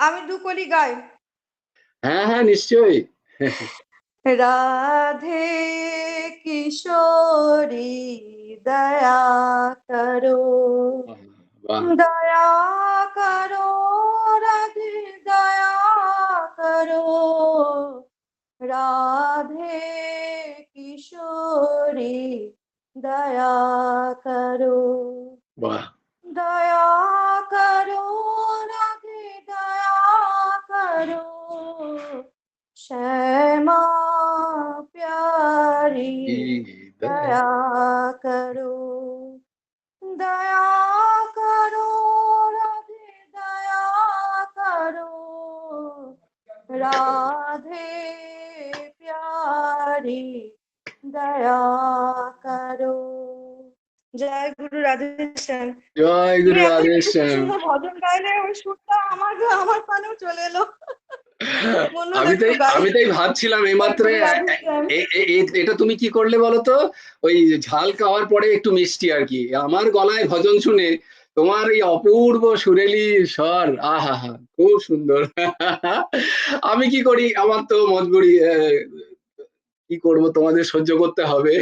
Speaker 3: আমি দুকলি গাই।
Speaker 1: হ্যাঁ হ্যাঁ নিশ্চয়ই।
Speaker 3: রাধে কিশোরী দয়া করো,
Speaker 1: বাহ
Speaker 3: দয়া করো, রাধে দয়া করো, রাধে কিশোরী দয়া করো,
Speaker 1: বাহ
Speaker 3: দয়া করো, রাধে দয়া করো, শ্যামা প্यारी
Speaker 1: দয়া
Speaker 3: दया करो, दया करो, राधे दया करो, राधे प्यारी दया करो। জয় গুরু রাধে শ্যাম।
Speaker 1: জয়
Speaker 3: তুমি
Speaker 1: গুরু
Speaker 3: এত
Speaker 1: রাধে
Speaker 3: সুন্দর
Speaker 1: শ্যাম।
Speaker 3: সুন্দর ভজন গাইলে ওই সুরটা আমার কানেও চলে এলো। মনে হলো
Speaker 1: আমি
Speaker 3: একটু
Speaker 1: তাই
Speaker 3: গাই।
Speaker 1: আমি তাই ভাবছিলাম
Speaker 3: জয়
Speaker 1: এইমাত্র
Speaker 3: গুরু রাধে শ্যাম।
Speaker 1: এটা তুমি কি করলে বলো তো, ওই ঝাল খাওয়ার পরে একটু মিষ্টি আর কি, আমার গলায় ভজন শুনে তোমার এই অপূর্ব সুরেলি স্বর, আহা হা খুব সুন্দর। আমি কি করি, আমার তো মজবুরি, কি করব, তোমাদের সহ্য করতে হবে।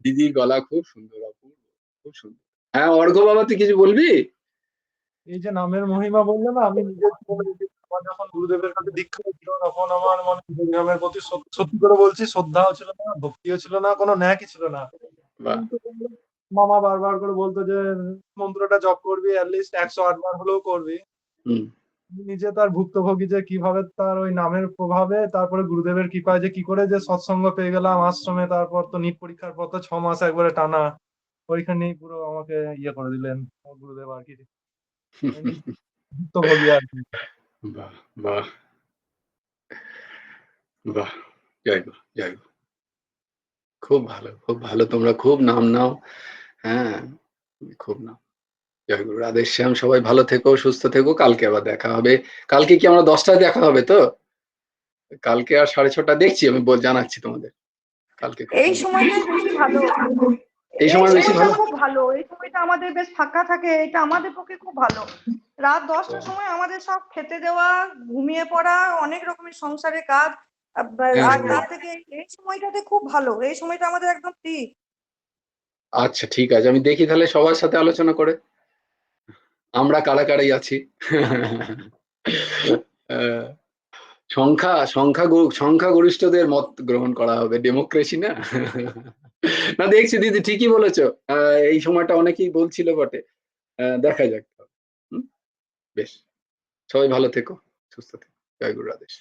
Speaker 1: দিদির গলা খুব সুন্দর, অপূর্ব, খুব সুন্দর। হ্যাঁ অর্ঘ্য বাবা, তুই কিছু বলবি?
Speaker 2: এই যে নামের মহিমা বললে না, আমি নিজের জীবনে আমার যখন গুরুদেবের কাছে দীক্ষা হয়েছিল তখন আমার মনে হরিনামের প্রতি সত্যি করে বলছি শ্রদ্ধাও ছিল না, ভক্তিও ছিল না, কোনো ন্যাকই ছিল না।
Speaker 1: বাহ
Speaker 2: কিন্তু মামা বারবার করে বলতো যে মন্ত্রটা জপ করবি, অ্যাটলিস্ট 108 বার হলেও করবি।
Speaker 1: হুম।
Speaker 2: নিজে তার ভুক্তভোগী যে কিভাবে তার ওই নামের প্রভাবে তারপরে গুরুদেবের কৃপায় যে কি করে যে সৎসঙ্গ পেয়ে গেলাম আশ্রমে, তারপর তো নিট পরীক্ষার পর তো 6 মাস একবারে টানা ওইখানেই পুরো আমাকে ইয়ে করে দিলেন আমার গুরুদেব আর কি, নিজে ভুক্তভোগী আর কি।
Speaker 1: বাহ বাহ বাহ, জয় গুরু জয় গুরু। খুব ভালো, খুব ভালো, তোমরা খুব নাম নাও। হ্যাঁ, খুব নাম। জয় গুরু রাধেশ্যাম। সবাই ভালো থেকো, সুস্থ থেকো, কালকে আবার দেখা হবে। কালকে কি আমরা 10টায় দেখা হবে তো? কালকে আর 6:30 দেখছি, আমি জানাচ্ছি তোমাদের কালকে
Speaker 3: এই
Speaker 1: কখন।
Speaker 3: সময়টাই বেশি ভালো।
Speaker 1: এই
Speaker 3: এই
Speaker 1: সময় বেশি
Speaker 3: সময়টা
Speaker 1: ভালো।
Speaker 3: খুব ভালো, এই সময়টা আমাদের বেশ ফাঁকা থাকে, এটা আমাদের পক্ষে খুব ভালো। রাত 10টার সময় আমাদের সব খেতে দেওয়া, ঘুমিয়ে পড়া, অনেক রকমের সংসারের কাজ,
Speaker 1: হ্যাঁ
Speaker 3: আর
Speaker 1: হ্যাঁ।
Speaker 3: তার থেকে এই সময়টাতে খুব ভালো, এই সময়টা আমাদের একদম ফ্রি।
Speaker 1: আচ্ছা ঠিক আছে, আমি দেখি তাহলে সবার সাথে আলোচনা করে আমরা কারা কারাই আছি। আহ, সংখ্যাগরিষ্ঠদের মত গ্রহণ করা হবে, ডেমোক্রেসি না। না দেখছি দিদি ঠিকই বলেছো, এই সময়টা অনেকেই বলছিল বটে। দেখা যাক। হুম, বেশ, সবাই ভালো থেকো, সুস্থ থেকো। জয় গুরু রাধেশ।